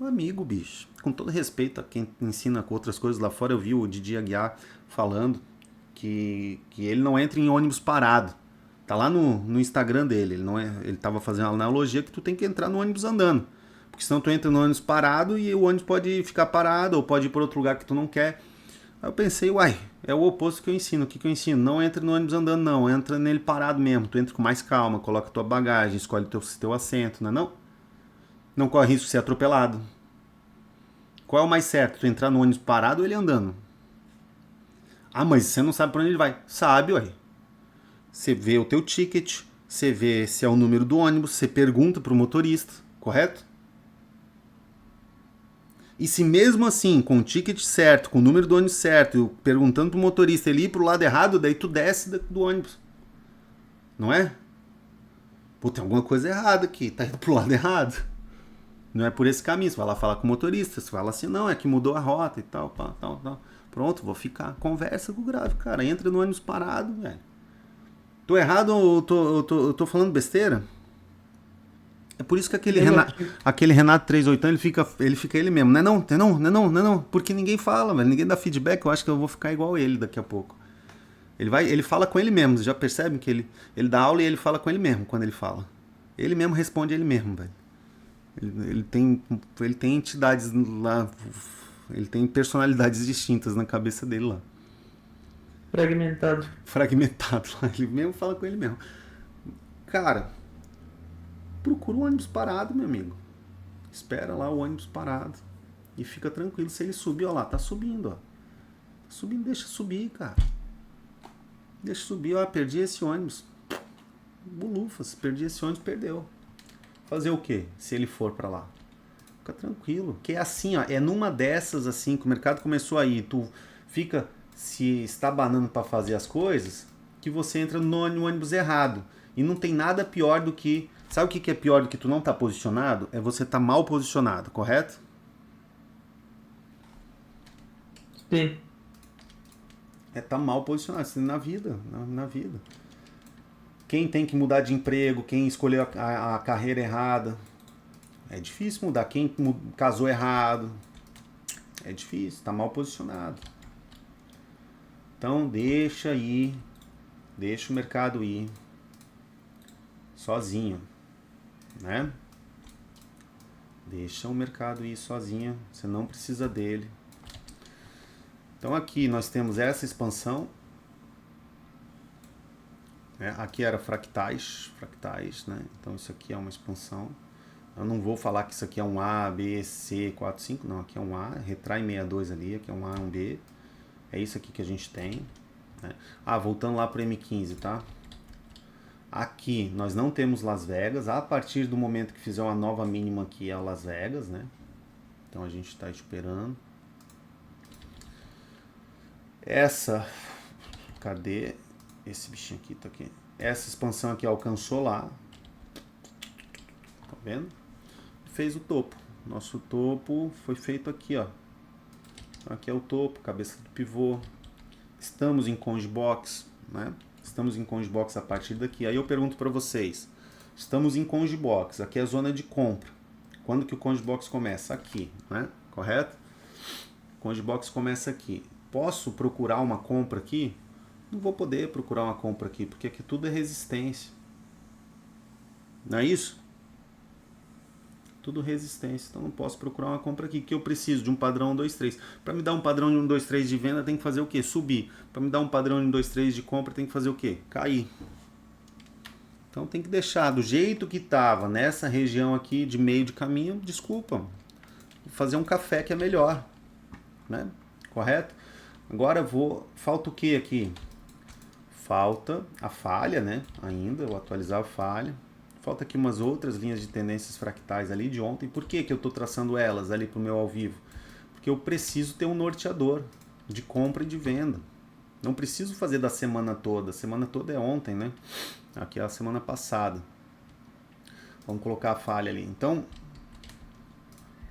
Um amigo, bicho, com todo respeito a quem ensina outras coisas lá fora, eu vi o Didi Aguiar falando que ele não entra em ônibus parado. Tá lá no Instagram dele, ele tava fazendo uma analogia que tu tem que entrar no ônibus andando. Porque senão tu entra no ônibus parado e o ônibus pode ficar parado ou pode ir para outro lugar que tu não quer. Aí eu pensei, é o oposto que eu ensino. O que eu ensino? Não entra no ônibus andando, não. Entra nele parado mesmo. Tu entra com mais calma, coloca tua bagagem, escolhe teu assento, não? Não corre risco de ser atropelado. Qual é o mais certo? Tu entrar no ônibus parado ou ele andando? Ah, mas você não sabe para onde ele vai. Sabe, Você vê o teu ticket, você vê se é o número do ônibus, você pergunta pro motorista, correto? E se mesmo assim, com o ticket certo, com o número do ônibus certo, perguntando pro motorista ele ir pro lado errado, daí tu desce do ônibus. Não é? Pô, tem alguma coisa errada aqui, tá indo pro lado errado. Não é por esse caminho, você vai lá falar com o motorista, você fala assim, não, é que mudou a rota e tal. Pronto, vou ficar. Conversa com o gráfico, cara, entra no ônibus parado, velho. Tô errado ou eu tô falando besteira? É por isso que aquele Negativo. Renato 38 ele fica ele mesmo. Não é não, não é não, não é não, não é não. Porque ninguém fala, velho. Ninguém dá feedback. Eu acho que eu vou ficar igual ele daqui a pouco. Ele fala com ele mesmo. Vocês já percebem que ele dá aula e ele fala com ele mesmo quando ele fala. Ele mesmo responde ele mesmo, velho. Ele tem entidades lá. Ele tem personalidades distintas na cabeça dele lá. Fragmentado. Fragmentado lá. Ele mesmo fala com ele mesmo. Cara, procura um ônibus parado, meu amigo. Espera lá o ônibus parado. E fica tranquilo. Se ele subir, ó lá, tá subindo, ó. Tá subindo, deixa subir, cara. Deixa subir, ó. Perdi esse ônibus. Bulufas, perdi esse ônibus, perdeu. Fazer o quê? Se ele for pra lá? Fica tranquilo. Que é assim, ó. É numa dessas, assim, que o mercado começou aí. Tu fica se estabanando pra fazer as coisas, que você entra no ônibus errado. E não tem nada pior do que... Sabe o que é pior do que tu não tá posicionado? É você tá mal posicionado, correto? Sim. É tá mal posicionado, assim, na vida, na vida. Quem tem que mudar de emprego, quem escolheu a carreira errada, é difícil mudar. Quem casou errado, é difícil, tá mal posicionado. Então deixa o mercado ir, sozinho, né? Deixa o mercado ir sozinho, você não precisa dele. Então aqui nós temos essa expansão, né? Aqui era fractais, né? Então isso aqui é uma expansão. Eu não vou falar que isso aqui é um A, B, C, 4, 5, não. Aqui é um A, retrai 62 ali, aqui é um A, um B. É isso aqui que a gente tem, né? Ah, voltando lá para o M15, tá? Aqui nós não temos Las Vegas. A partir do momento que fizer uma nova mínima aqui é Las Vegas, né? Então a gente está esperando. Essa... Cadê? Esse bichinho aqui tá aqui. Essa expansão aqui alcançou lá. Tá vendo? Fez o topo. Nosso topo foi feito aqui, ó. Aqui é o topo, cabeça do pivô. Estamos em Conge Box, né? Estamos em Conge Box a partir daqui. Aí eu pergunto para vocês. Estamos em Conge Box. Aqui é a zona de compra. Quando que o Conge Box começa? Aqui, né? Correto? Conge Box começa aqui. Posso procurar uma compra aqui? Não vou poder procurar uma compra aqui, porque aqui tudo é resistência. Não é isso? Tudo resistência, então não posso procurar uma compra aqui, que eu preciso de um padrão 1, 2, 3. Para me dar um padrão de 1, 2, 3 de venda, tem que fazer o quê? Subir. Para me dar um padrão de 1, 2, 3 de compra, tem que fazer o quê? Cair. Então tem que deixar do jeito que estava nessa região aqui de meio de caminho, desculpa, fazer um café que é melhor, né? Correto? Agora falta o que aqui? Falta a falha, né? Ainda, vou atualizar a falha. Falta aqui umas outras linhas de tendências fractais ali de ontem. Por que que eu estou traçando elas ali para o meu ao vivo? Porque eu preciso ter um norteador de compra e de venda. Não preciso fazer da semana toda. A semana toda é ontem, né? Aqui é a semana passada. Vamos colocar a falha ali. Então,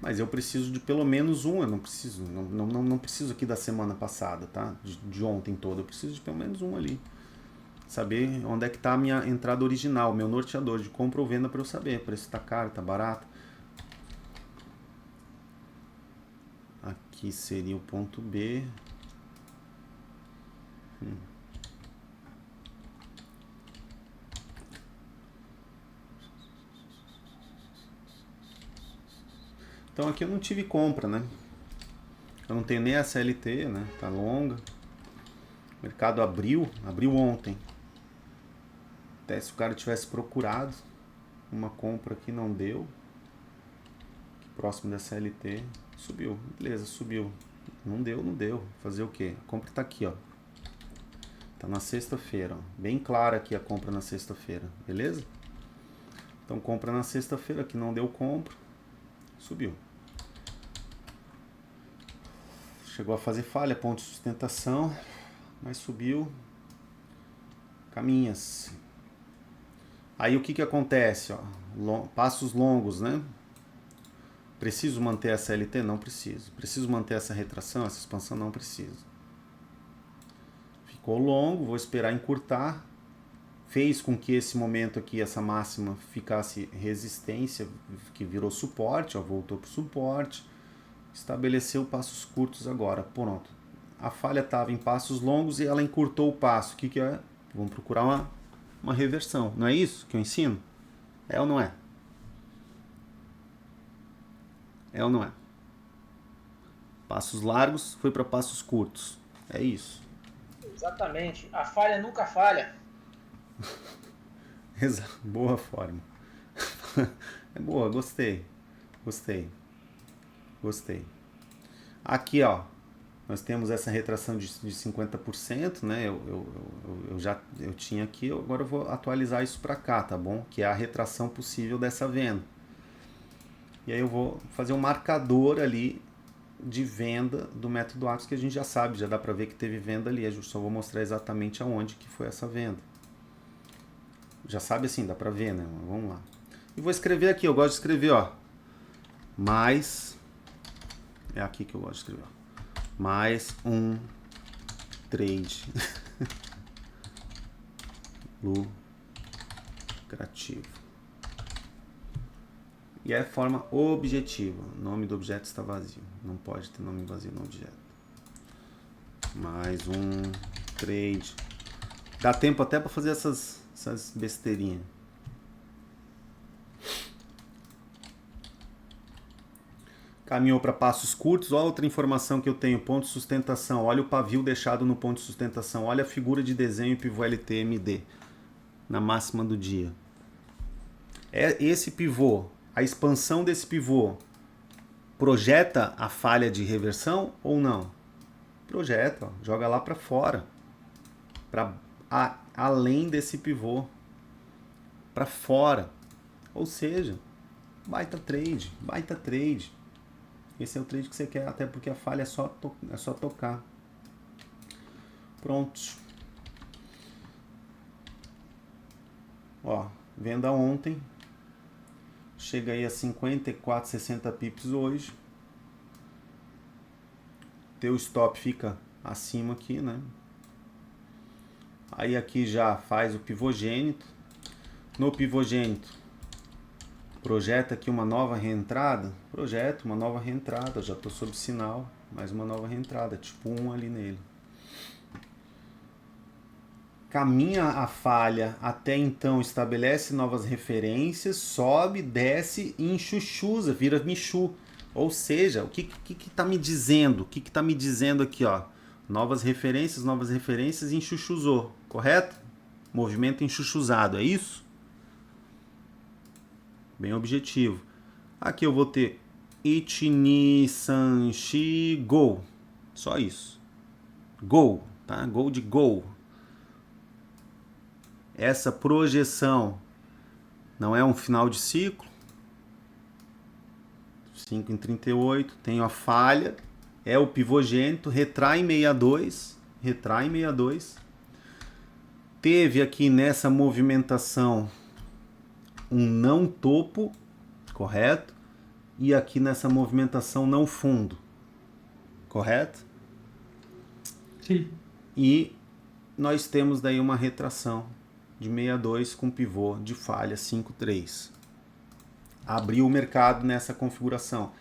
mas eu preciso de pelo menos um. Eu não preciso aqui da semana passada, tá? De ontem toda. Eu preciso de pelo menos um ali. Saber onde é que está a minha entrada original, meu norteador de compra ou venda, para eu saber. O preço está caro, está barato. Aqui seria o ponto B. Então aqui eu não tive compra, né? Eu não tenho nem a CLT, né? Tá longa. O mercado abriu ontem. Até se o cara tivesse procurado uma compra aqui, não deu. Aqui próximo da CLT, subiu. Beleza, subiu. Não deu. Fazer o quê? A compra tá aqui, ó. Tá na sexta-feira, ó. Bem clara aqui a compra na sexta-feira, beleza? Então compra na sexta-feira, que não deu compra, subiu. Chegou a fazer falha, ponto de sustentação, mas subiu. Caminha-se. Aí o que que acontece, ó? Passos longos, né? Preciso manter a CLT? Não preciso. Preciso manter essa retração, essa expansão? Não preciso. Ficou longo, vou esperar encurtar. fez com que esse momento aqui, essa máxima, ficasse resistência, que virou suporte, ó, voltou para o suporte, estabeleceu passos curtos agora, pronto. A falha estava em passos longos e ela encurtou o passo. O que é? Vamos procurar uma reversão. Não é isso que eu ensino? É ou não é? É ou não é? Passos largos foi para passos curtos. É isso. Exatamente. A falha nunca falha. Boa forma. É boa, gostei. Gostei. Aqui, ó, nós temos essa retração de 50%, né? Eu tinha aqui, agora eu vou atualizar isso para cá, tá bom? Que é a retração possível dessa venda. E aí eu vou fazer um marcador ali de venda do método Axis, que a gente já sabe, já dá para ver que teve venda ali. Eu só vou mostrar exatamente aonde que foi essa venda. Já sabe assim, dá para ver, né? Vamos lá. E vou escrever aqui, eu gosto de escrever, ó. Mais, é aqui que eu gosto de escrever, ó. Mais um trade lucrativo. E é forma objetiva. O nome do objeto está vazio. Não pode ter nome vazio no objeto. Mais um trade. Dá tempo até para fazer essas besteirinhas. Caminhou para passos curtos. Olha outra informação que eu tenho. Ponto de sustentação. Olha o pavio deixado no ponto de sustentação. Olha a figura de desenho pivô LTMD na máxima do dia. É esse pivô, a expansão desse pivô, projeta a falha de reversão ou não? Projeta. Ó, joga lá para fora. Além desse pivô. Para fora. Ou seja, baita trade. Esse é o trade que você quer, até porque a falha é só tocar. Pronto. Ó, venda ontem. Chega aí a 54, 60 pips hoje. Teu stop fica acima aqui, né? Aí aqui já faz o pivogênito. No pivogênito, projeta aqui uma nova reentrada. Projeta uma nova reentrada. Já estou sob sinal. Mais uma nova reentrada. Tipo 1 ali nele. Caminha a falha. Até então estabelece novas referências. Sobe, desce e enxuchuza. Vira Michu. Ou seja, o que está me dizendo? O que está me dizendo aqui? Ó? Novas referências e enxuchuzou. Correto? Movimento enxuchuzado. É isso? Bem objetivo. Aqui eu vou ter Ichini Sanshi Go. Só isso. Go, tá? Go de Go. Essa projeção não é um final de ciclo. 5 em 38. Tenho a falha. É o pivogênito. Retrai em 62. Teve aqui nessa movimentação um não topo, correto? E aqui nessa movimentação não fundo, correto? Sim. E nós temos daí uma retração de 62 com pivô de falha 5,3. Abriu o mercado nessa configuração.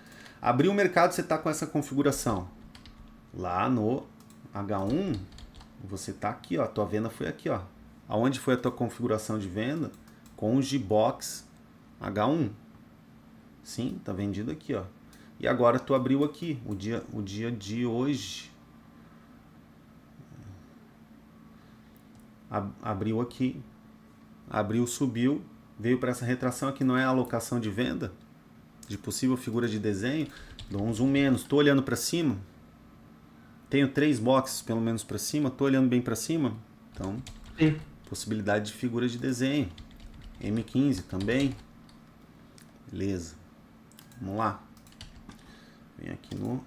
Abriu o mercado, você está com essa configuração. Lá no H1, você está aqui, ó. A tua venda foi aqui, ó. Aonde foi a tua configuração de venda? Com o G-Box H1. Sim, tá vendido aqui, ó. E agora tu abriu aqui, o dia de hoje. Abriu aqui. Abriu, subiu. Veio para essa retração aqui, não é a alocação de venda? De possível figura de desenho. Dou um zoom menos. Tô olhando para cima. Tenho 3 boxes pelo menos para cima. Tô olhando bem para cima. Então, Sim. possibilidade de figura de desenho. M15 também. Beleza. Vamos lá. Vem aqui no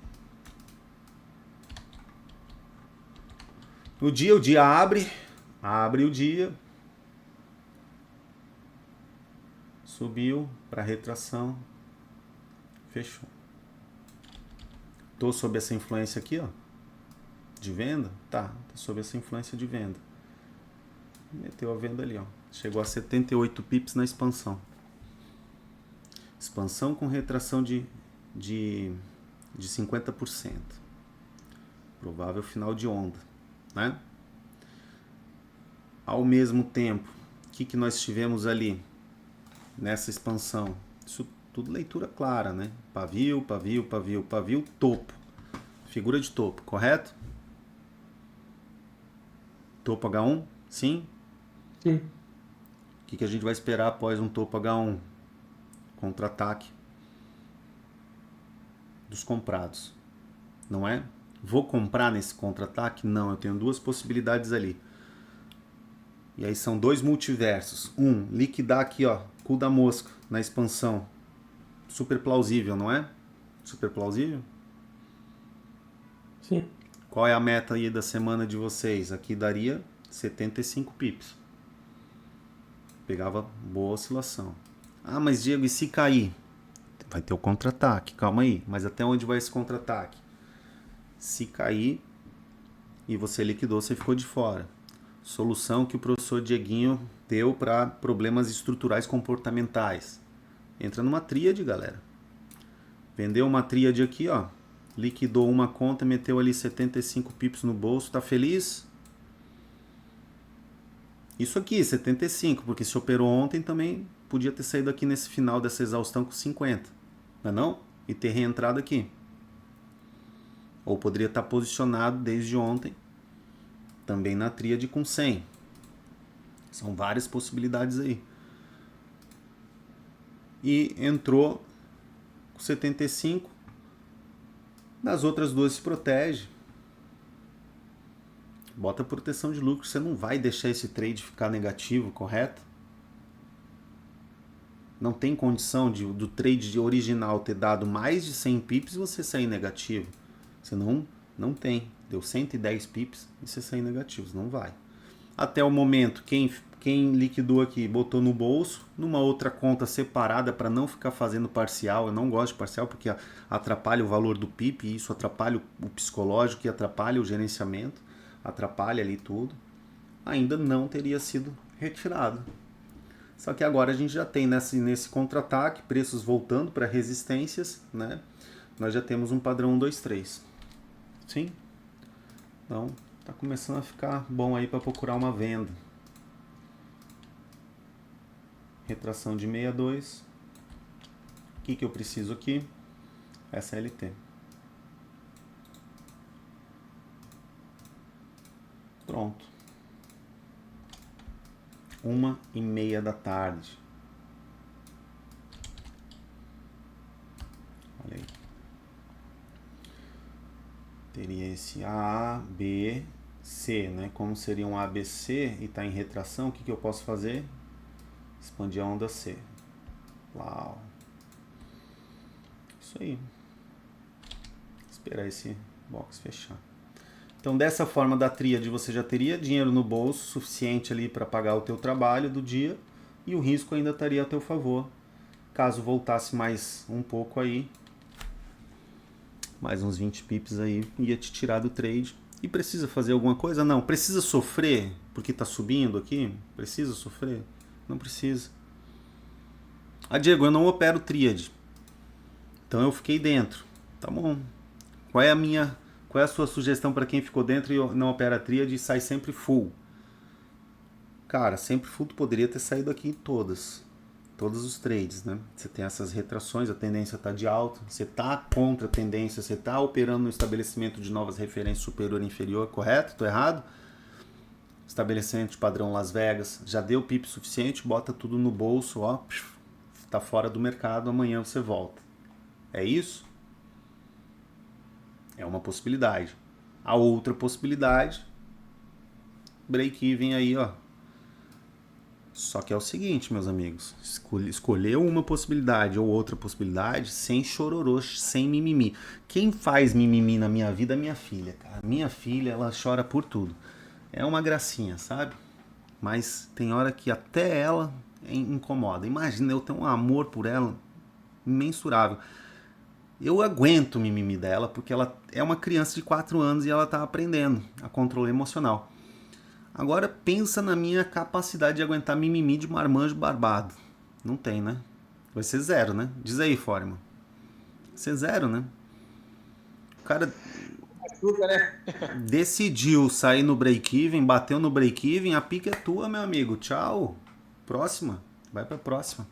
dia. O dia abre. Abre o dia. Subiu para retração. Fechou. Tô sob essa influência aqui, ó. De venda? Tá. Tô sob essa influência de venda. meteu a venda ali, ó. Chegou a 78 pips na expansão. Expansão com retração de 50%. Provável final de onda, né? Ao mesmo tempo, o que nós tivemos ali nessa expansão? Isso tudo leitura clara, né? Pavio, pavio, pavio, pavio, topo. Figura de topo, correto? Topo H1? Sim? Sim. O que a gente vai esperar após um topo H1? Contra-ataque dos comprados, não é? Vou comprar nesse contra-ataque? Não, eu tenho duas possibilidades ali. E aí são dois multiversos. Um, liquidar aqui, ó, cu da mosca na expansão. Super plausível, não é? Super plausível? Sim. Qual é a meta aí da semana de vocês? Aqui daria 75 pips. Pegava boa oscilação. Ah, mas Diego, e se cair? Vai ter o contra-ataque, calma aí. Mas até onde vai esse contra-ataque? Se cair e você liquidou, você ficou de fora. Solução que o professor Dieguinho deu para problemas estruturais comportamentais. Entra numa tríade, galera. Vendeu uma tríade aqui, ó. Liquidou uma conta, meteu ali 75 pips no bolso. Tá feliz? Isso aqui, 75, porque se operou ontem também podia ter saído aqui nesse final dessa exaustão com 50, não é não? E ter reentrado aqui. Ou poderia estar posicionado desde ontem, também na tríade com 100. São várias possibilidades aí. E entrou com 75. Nas outras duas se protege. Bota proteção de lucro. Você não vai deixar esse trade ficar negativo, correto? Não tem condição do trade original ter dado mais de 100 pips e você sair negativo. Você não tem. Deu 110 pips e você sair negativo. Não vai. Até o momento, quem liquidou aqui, botou no bolso, numa outra conta separada para não ficar fazendo parcial. Eu não gosto de parcial porque atrapalha o valor do pip, e isso atrapalha o psicológico e atrapalha o gerenciamento, atrapalha ali tudo. Ainda não teria sido retirado. Só que agora a gente já tem nesse contra-ataque, preços voltando para resistências, né? Nós já temos um padrão 1, 2, 3. Sim? Então, tá começando a ficar bom aí para procurar uma venda. Retração de 62. O que eu preciso aqui? SLT. Pronto. 1h30 da tarde. Olha aí. Teria esse A, B, C, né? Como seria um ABC e está em retração, o que eu posso fazer? Expandir a onda C. Uau. Isso aí. Esperar esse box fechar. Então, dessa forma da tríade, você já teria dinheiro no bolso suficiente ali para pagar o teu trabalho do dia e o risco ainda estaria a teu favor. Caso voltasse mais um pouco aí, mais uns 20 pips aí, ia te tirar do trade. E precisa fazer alguma coisa? Não. Precisa sofrer porque está subindo aqui? Precisa sofrer? Não precisa. Ah, Diego, eu não opero tríade. Então eu fiquei dentro. Tá bom. Qual é a sua sugestão para quem ficou dentro e não opera tríade e sai sempre full? Cara, sempre full tu poderia ter saído aqui em todos os trades, né? Você tem essas retrações, a tendência está de alta, você está contra a tendência, você está operando no estabelecimento de novas referências superior e inferior, correto? Estou errado? Estabelecimento de padrão Las Vegas, já deu PIP suficiente, bota tudo no bolso, ó, tá fora do mercado, amanhã você volta. É isso? É uma possibilidade. A outra possibilidade, break-even aí, ó. Só que é o seguinte, meus amigos, escolheu uma possibilidade ou outra possibilidade sem chororô, sem mimimi. Quem faz mimimi na minha vida é minha filha, cara. Minha filha, ela chora por tudo. É uma gracinha, sabe? Mas tem hora que até ela incomoda. Imagina, eu tenho um amor por ela imensurável. Eu aguento o mimimi dela porque ela é uma criança de 4 anos e ela tá aprendendo a controle emocional. Agora pensa na minha capacidade de aguentar mimimi de marmanjo barbado. Não tem, né? Vai ser 0, né? Diz aí, Foreman. Vai ser 0, né? O cara Açúcar, né? decidiu sair no break-even, bateu no break-even, a pica é tua, meu amigo. Tchau. Próxima. Vai pra próxima.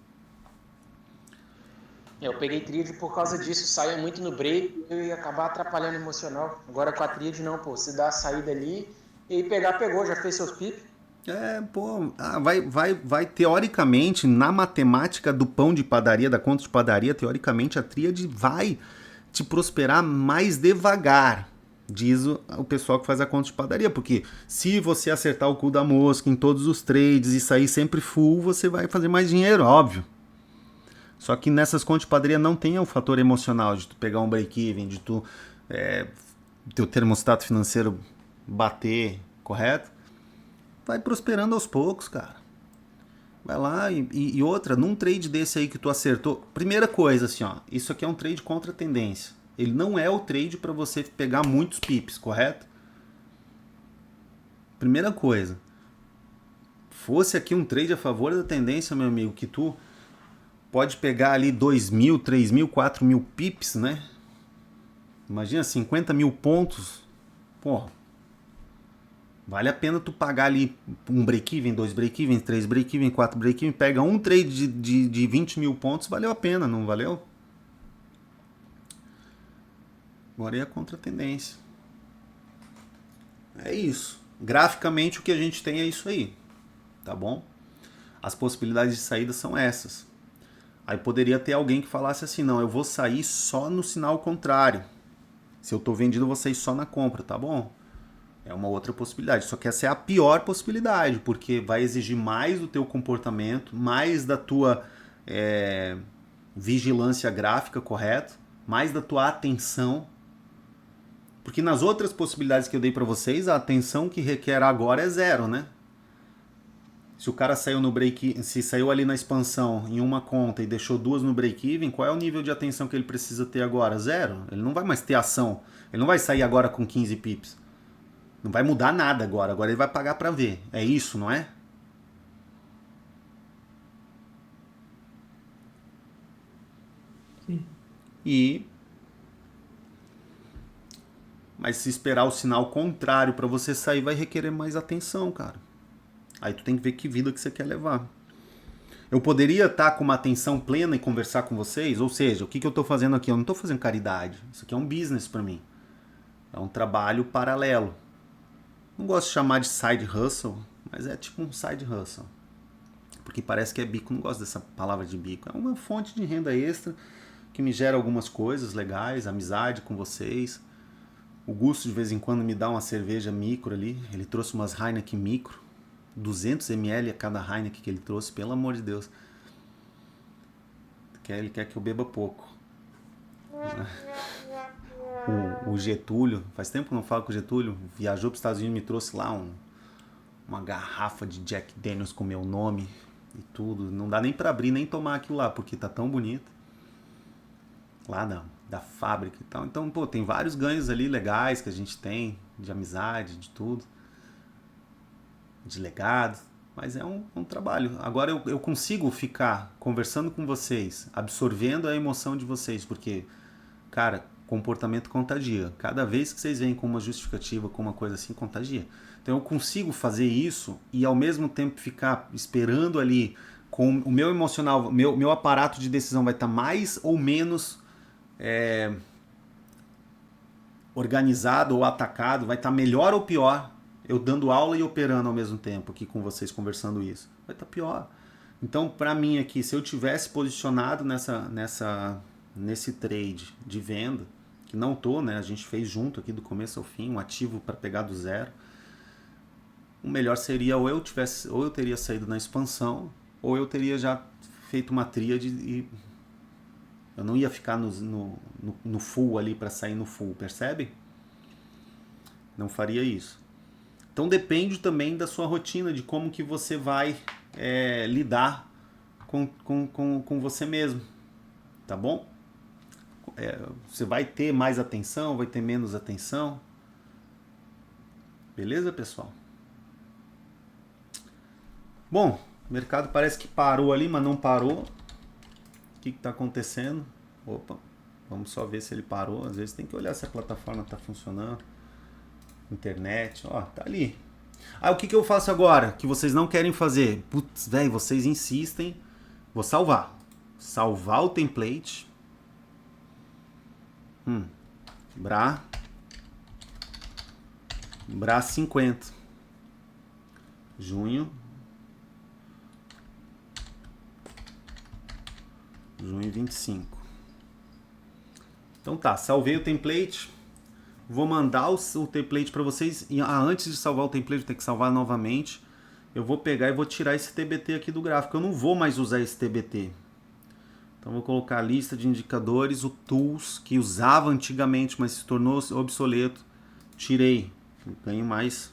Eu peguei tríade por causa disso, saia muito no break, eu ia acabar atrapalhando o emocional. Agora com a tríade não, pô, você dá a saída ali e aí pegar, pegou, já fez seus pip. Pô, vai teoricamente, na matemática do pão de padaria, da conta de padaria, teoricamente a tríade vai te prosperar mais devagar, diz o pessoal que faz a conta de padaria, porque se você acertar o cu da mosca em todos os trades e sair sempre full, você vai fazer mais dinheiro, óbvio. Só que nessas contas de padaria não tem o fator emocional de tu pegar um break-even, de tu teu termostato financeiro bater, correto? Vai prosperando aos poucos, cara. Vai lá e outra, num trade desse aí que tu acertou, primeira coisa assim, ó, isso aqui é um trade contra a tendência. Ele não é o trade para você pegar muitos pips, correto? Primeira coisa. Fosse aqui um trade a favor da tendência, meu amigo, que tu pode pegar ali 2.000, 3.000, 4.000 pips, né? Imagina 50 mil pontos. Porra. Vale a pena tu pagar ali um break-even, 2 break-even, 3 break-even, 4 break-even, pega um trade de 20 mil pontos, valeu a pena, não valeu? Agora é a contra-tendência. É isso. Graficamente o que a gente tem é isso aí, tá bom? As possibilidades de saída são essas. Aí poderia ter alguém que falasse assim, não, eu vou sair só no sinal contrário. Se eu tô vendido, eu vou sair só na compra, tá bom? É uma outra possibilidade. Só que essa é a pior possibilidade, porque vai exigir mais do teu comportamento, mais da tua vigilância gráfica, correto? Mais da tua atenção. Porque nas outras possibilidades que eu dei para vocês, a atenção que requer agora é 0, né? Se o cara saiu no break, se saiu ali na expansão em uma conta e deixou 2 no break-even, qual é o nível de atenção que ele precisa ter agora? 0. Ele não vai mais ter ação. Ele não vai sair agora com 15 pips. Não vai mudar nada agora. Agora ele vai pagar para ver. É isso, não é? Sim. Mas se esperar o sinal contrário para você sair, vai requerer mais atenção, cara. Aí tu tem que ver que vida que você quer levar. Eu poderia estar com uma atenção plena e conversar com vocês? Ou seja, o que eu estou fazendo aqui? Eu não estou fazendo caridade. Isso aqui é um business para mim. É um trabalho paralelo. Não gosto de chamar de side hustle, mas é tipo um side hustle. Porque parece que é bico, não gosto dessa palavra de bico. É uma fonte de renda extra que me gera algumas coisas legais, amizade com vocês. O Gusto de vez em quando me dá uma cerveja micro ali. Ele trouxe umas Heineken micro. 200 ml a cada Heineken que ele trouxe, pelo amor de Deus. Ele quer que eu beba pouco. O Getúlio, faz tempo que eu não falo com o Getúlio, viajou para os Estados Unidos e me trouxe lá uma garrafa de Jack Daniels com meu nome e tudo. Não dá nem para abrir, nem tomar aquilo lá, porque tá tão bonito. Lá da fábrica e tal. Então, pô, tem vários ganhos ali legais que a gente tem, de amizade, de tudo. De legado. Mas é um trabalho. Agora eu consigo ficar conversando com vocês, absorvendo a emoção de vocês, porque, cara, comportamento contagia. Cada vez que vocês vêm com uma justificativa, com uma coisa assim, contagia. Então eu consigo fazer isso e ao mesmo tempo ficar esperando ali com o meu emocional, meu aparato de decisão vai estar mais ou menos organizado ou atacado, vai estar melhor ou pior, eu dando aula e operando ao mesmo tempo aqui com vocês conversando isso. Vai estar pior. Então, para mim aqui, se eu tivesse posicionado nesse trade de venda, que não tô, né? A gente fez junto aqui do começo ao fim, um ativo para pegar do zero. O melhor seria ou eu teria saído na expansão, ou eu teria já feito uma tríade e eu não ia ficar no full ali para sair no full, percebe? Não faria isso. Então depende também da sua rotina, de como que você vai lidar com você mesmo, tá bom? Você vai ter mais atenção, vai ter menos atenção. Beleza, pessoal? Bom, o mercado parece que parou ali, mas não parou. O que está acontecendo? Opa, vamos só ver se ele parou. Às vezes tem que olhar se a plataforma está funcionando. Internet, ó, tá ali. Ah, o que eu faço agora? Que vocês não querem fazer? Putz, velho, vocês insistem. Vou salvar. Salvar o template. Bra 50. Junho 25. Então tá, salvei o template. Vou mandar o template para vocês. E antes de salvar o template, vou ter que salvar novamente. Eu vou pegar e vou tirar esse TBT aqui do gráfico. Eu não vou mais usar esse TBT. Então vou colocar a lista de indicadores, o tools que usava antigamente, mas se tornou obsoleto. Tirei. Ganho mais.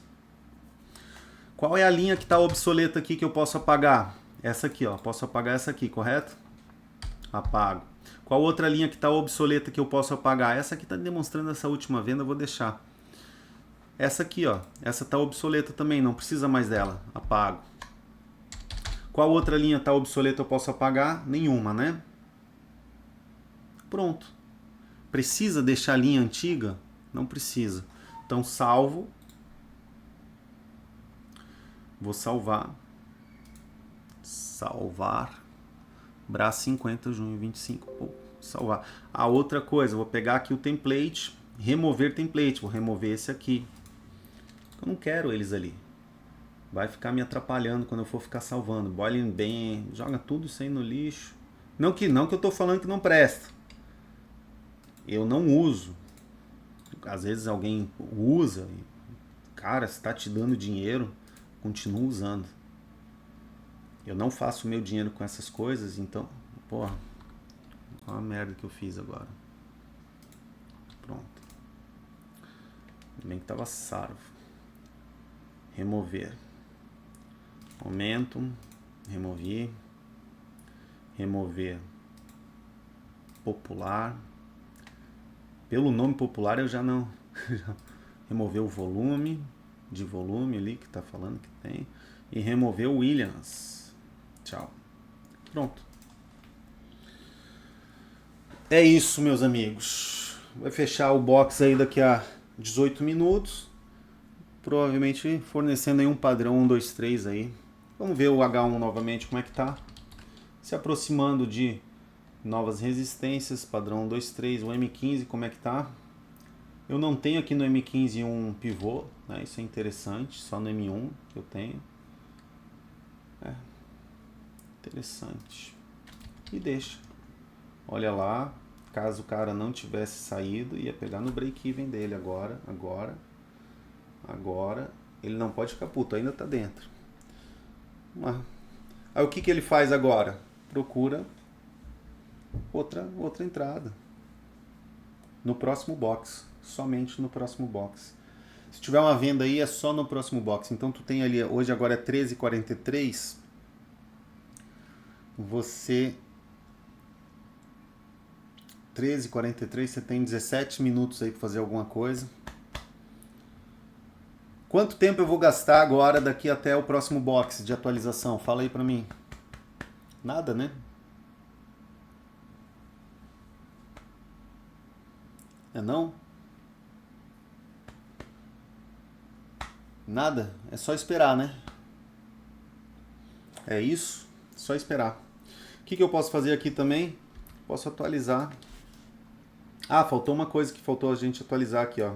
Qual é a linha que está obsoleta aqui que eu posso apagar? Essa aqui, ó. Posso apagar essa aqui, correto? Apago. Qual outra linha que está obsoleta que eu posso apagar? Essa aqui está demonstrando essa última venda, eu vou deixar. Essa aqui, ó. Essa está obsoleta também, não precisa mais dela. Apago. Qual outra linha está obsoleta eu posso apagar? Nenhuma, né? Pronto. Precisa deixar a linha antiga? Não precisa. Então salvo. Vou salvar. Salvar. Bra 50, junho 25. Pô, salvar. A outra coisa, vou pegar aqui o template. Remover template. Vou remover esse aqui. Eu não quero eles ali. Vai ficar me atrapalhando quando eu for ficar salvando. Boiling bem. Joga tudo isso aí no lixo. Não que eu tô falando que não presta. Eu não uso. Às vezes alguém usa. Cara, se tá te dando dinheiro, continua usando. Eu não faço meu dinheiro com essas coisas, então... Porra. Olha a merda que eu fiz agora. Pronto. Bem que tava salvo. Remover. Momentum. Removi. Remover. Popular. Pelo nome popular eu já não... Remover o volume. De volume ali que tá falando que tem. E remover o Williams. Tchau. Pronto. É isso, meus amigos. Vai fechar o box aí daqui a 18 minutos. Provavelmente fornecendo aí um padrão 1, 2, 3 aí. Vamos ver o H1 novamente como é que tá. Se aproximando de novas resistências. Padrão 1, 2, 3. O M15 como é que tá. Eu não tenho aqui no M15 um pivô, né? Isso é interessante. Só no M1 que eu tenho. Interessante. E deixa. Olha lá. Caso o cara não tivesse saído, ia pegar no break-even dele agora. Ele não pode ficar puto, ainda tá dentro. Aí o que ele faz agora? Procura outra entrada. No próximo box. Somente no próximo box. Se tiver uma venda aí, é só no próximo box. Então tu tem ali, hoje agora é 13h43. Você 13h43, você tem 17 minutos aí para fazer alguma coisa. Quanto tempo eu vou gastar agora daqui até o próximo box de atualização? Fala aí para mim. Nada, né? É não? Nada? É só esperar, né? É isso? Só esperar. O que eu posso fazer aqui também? Posso atualizar. Ah, faltou uma coisa que faltou a gente atualizar aqui, ó.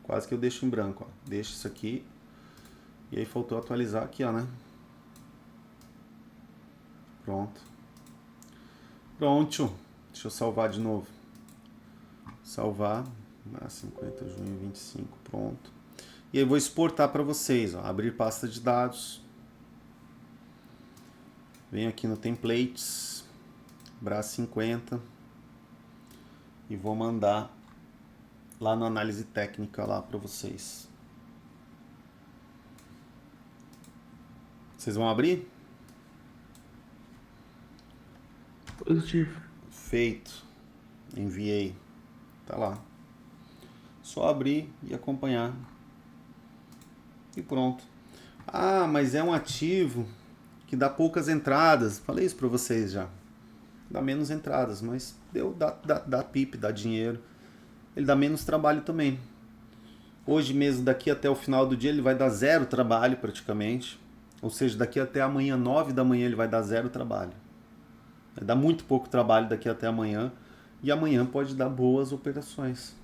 Quase que eu deixo em branco, ó. Deixo isso aqui. E aí faltou atualizar aqui, ó, né? Pronto. Pronto. Deixa eu salvar de novo. Salvar. 50 junho 25. Pronto. E aí vou exportar para vocês, ó. Abrir pasta de dados. Venho aqui no templates, Bra 50 e vou mandar lá na análise técnica lá para vocês. Vocês vão abrir? Positivo. Feito. Enviei. Tá lá. Só abrir e acompanhar. E pronto. Ah, mas é um ativo que dá poucas entradas. Falei isso para vocês já. Dá menos entradas, mas dá PIP, dá dinheiro. Ele dá menos trabalho também. Hoje mesmo, daqui até o final do dia, ele vai dar 0 trabalho praticamente. Ou seja, daqui até amanhã, 9 da manhã, ele vai dar 0 trabalho. Vai dar muito pouco trabalho daqui até amanhã. E amanhã pode dar boas operações.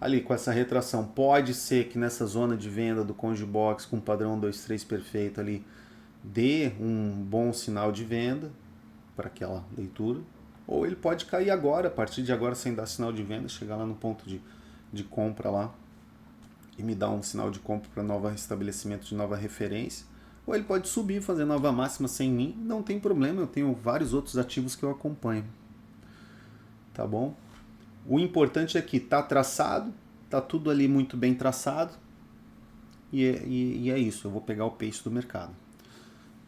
Ali com essa retração, pode ser que nessa zona de venda do Congibox com padrão 2-3 perfeito ali, dê um bom sinal de venda para aquela leitura. Ou ele pode cair agora, a partir de agora, sem dar sinal de venda, chegar lá no ponto de compra lá e me dar um sinal de compra para novo estabelecimento de nova referência. Ou ele pode subir, fazer nova máxima sem mim, não tem problema, eu tenho vários outros ativos que eu acompanho. Tá bom? O importante é que tá traçado, tá tudo ali muito bem traçado e é isso, eu vou pegar o pace do mercado.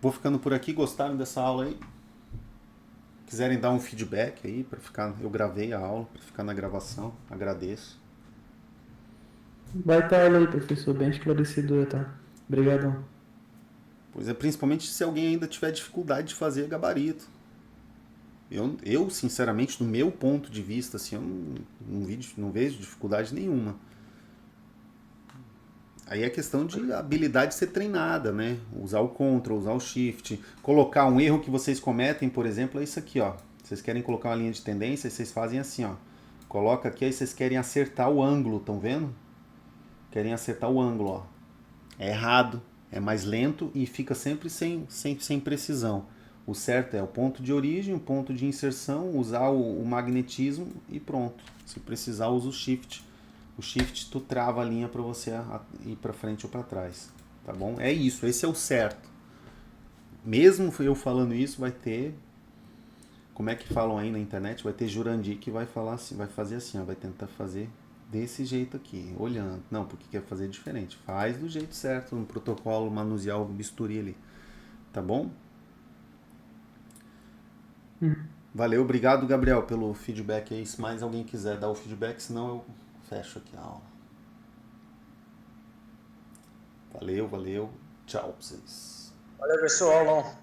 Vou ficando por aqui, gostaram dessa aula aí? Quiserem dar um feedback aí, para ficar, eu gravei a aula, para ficar na gravação, agradeço. Vai estar aí, professor, bem esclarecedor, tá? Obrigadão. Pois é, principalmente se alguém ainda tiver dificuldade de fazer gabarito. Eu sinceramente, do meu ponto de vista, assim, eu não vejo dificuldade nenhuma. Aí é questão de habilidade ser treinada, né? Usar o Ctrl, usar o Shift. Colocar um erro que vocês cometem, por exemplo, é isso aqui, ó. Vocês querem colocar uma linha de tendência, vocês fazem assim, ó. Coloca aqui, aí vocês querem acertar o ângulo, estão vendo? Querem acertar o ângulo, ó. É errado, é mais lento e fica sempre sem precisão. O certo é o ponto de origem, o ponto de inserção, usar o magnetismo e pronto. Se precisar, usa o Shift. O Shift tu trava a linha para você ir para frente ou para trás, tá bom? É isso, esse é o certo. Mesmo eu falando isso, vai ter, como é que falam aí na internet, vai ter Jurandir que vai falar assim, vai fazer assim, ó, vai tentar fazer desse jeito aqui, olhando. Não, porque quer fazer diferente. Faz do jeito certo, no protocolo, manusear o bisturi ali, tá bom? Valeu, obrigado, Gabriel, pelo feedback aí. Se mais alguém quiser dar o feedback, senão eu fecho aqui a aula. Valeu. Tchau pra vocês. Valeu, pessoal.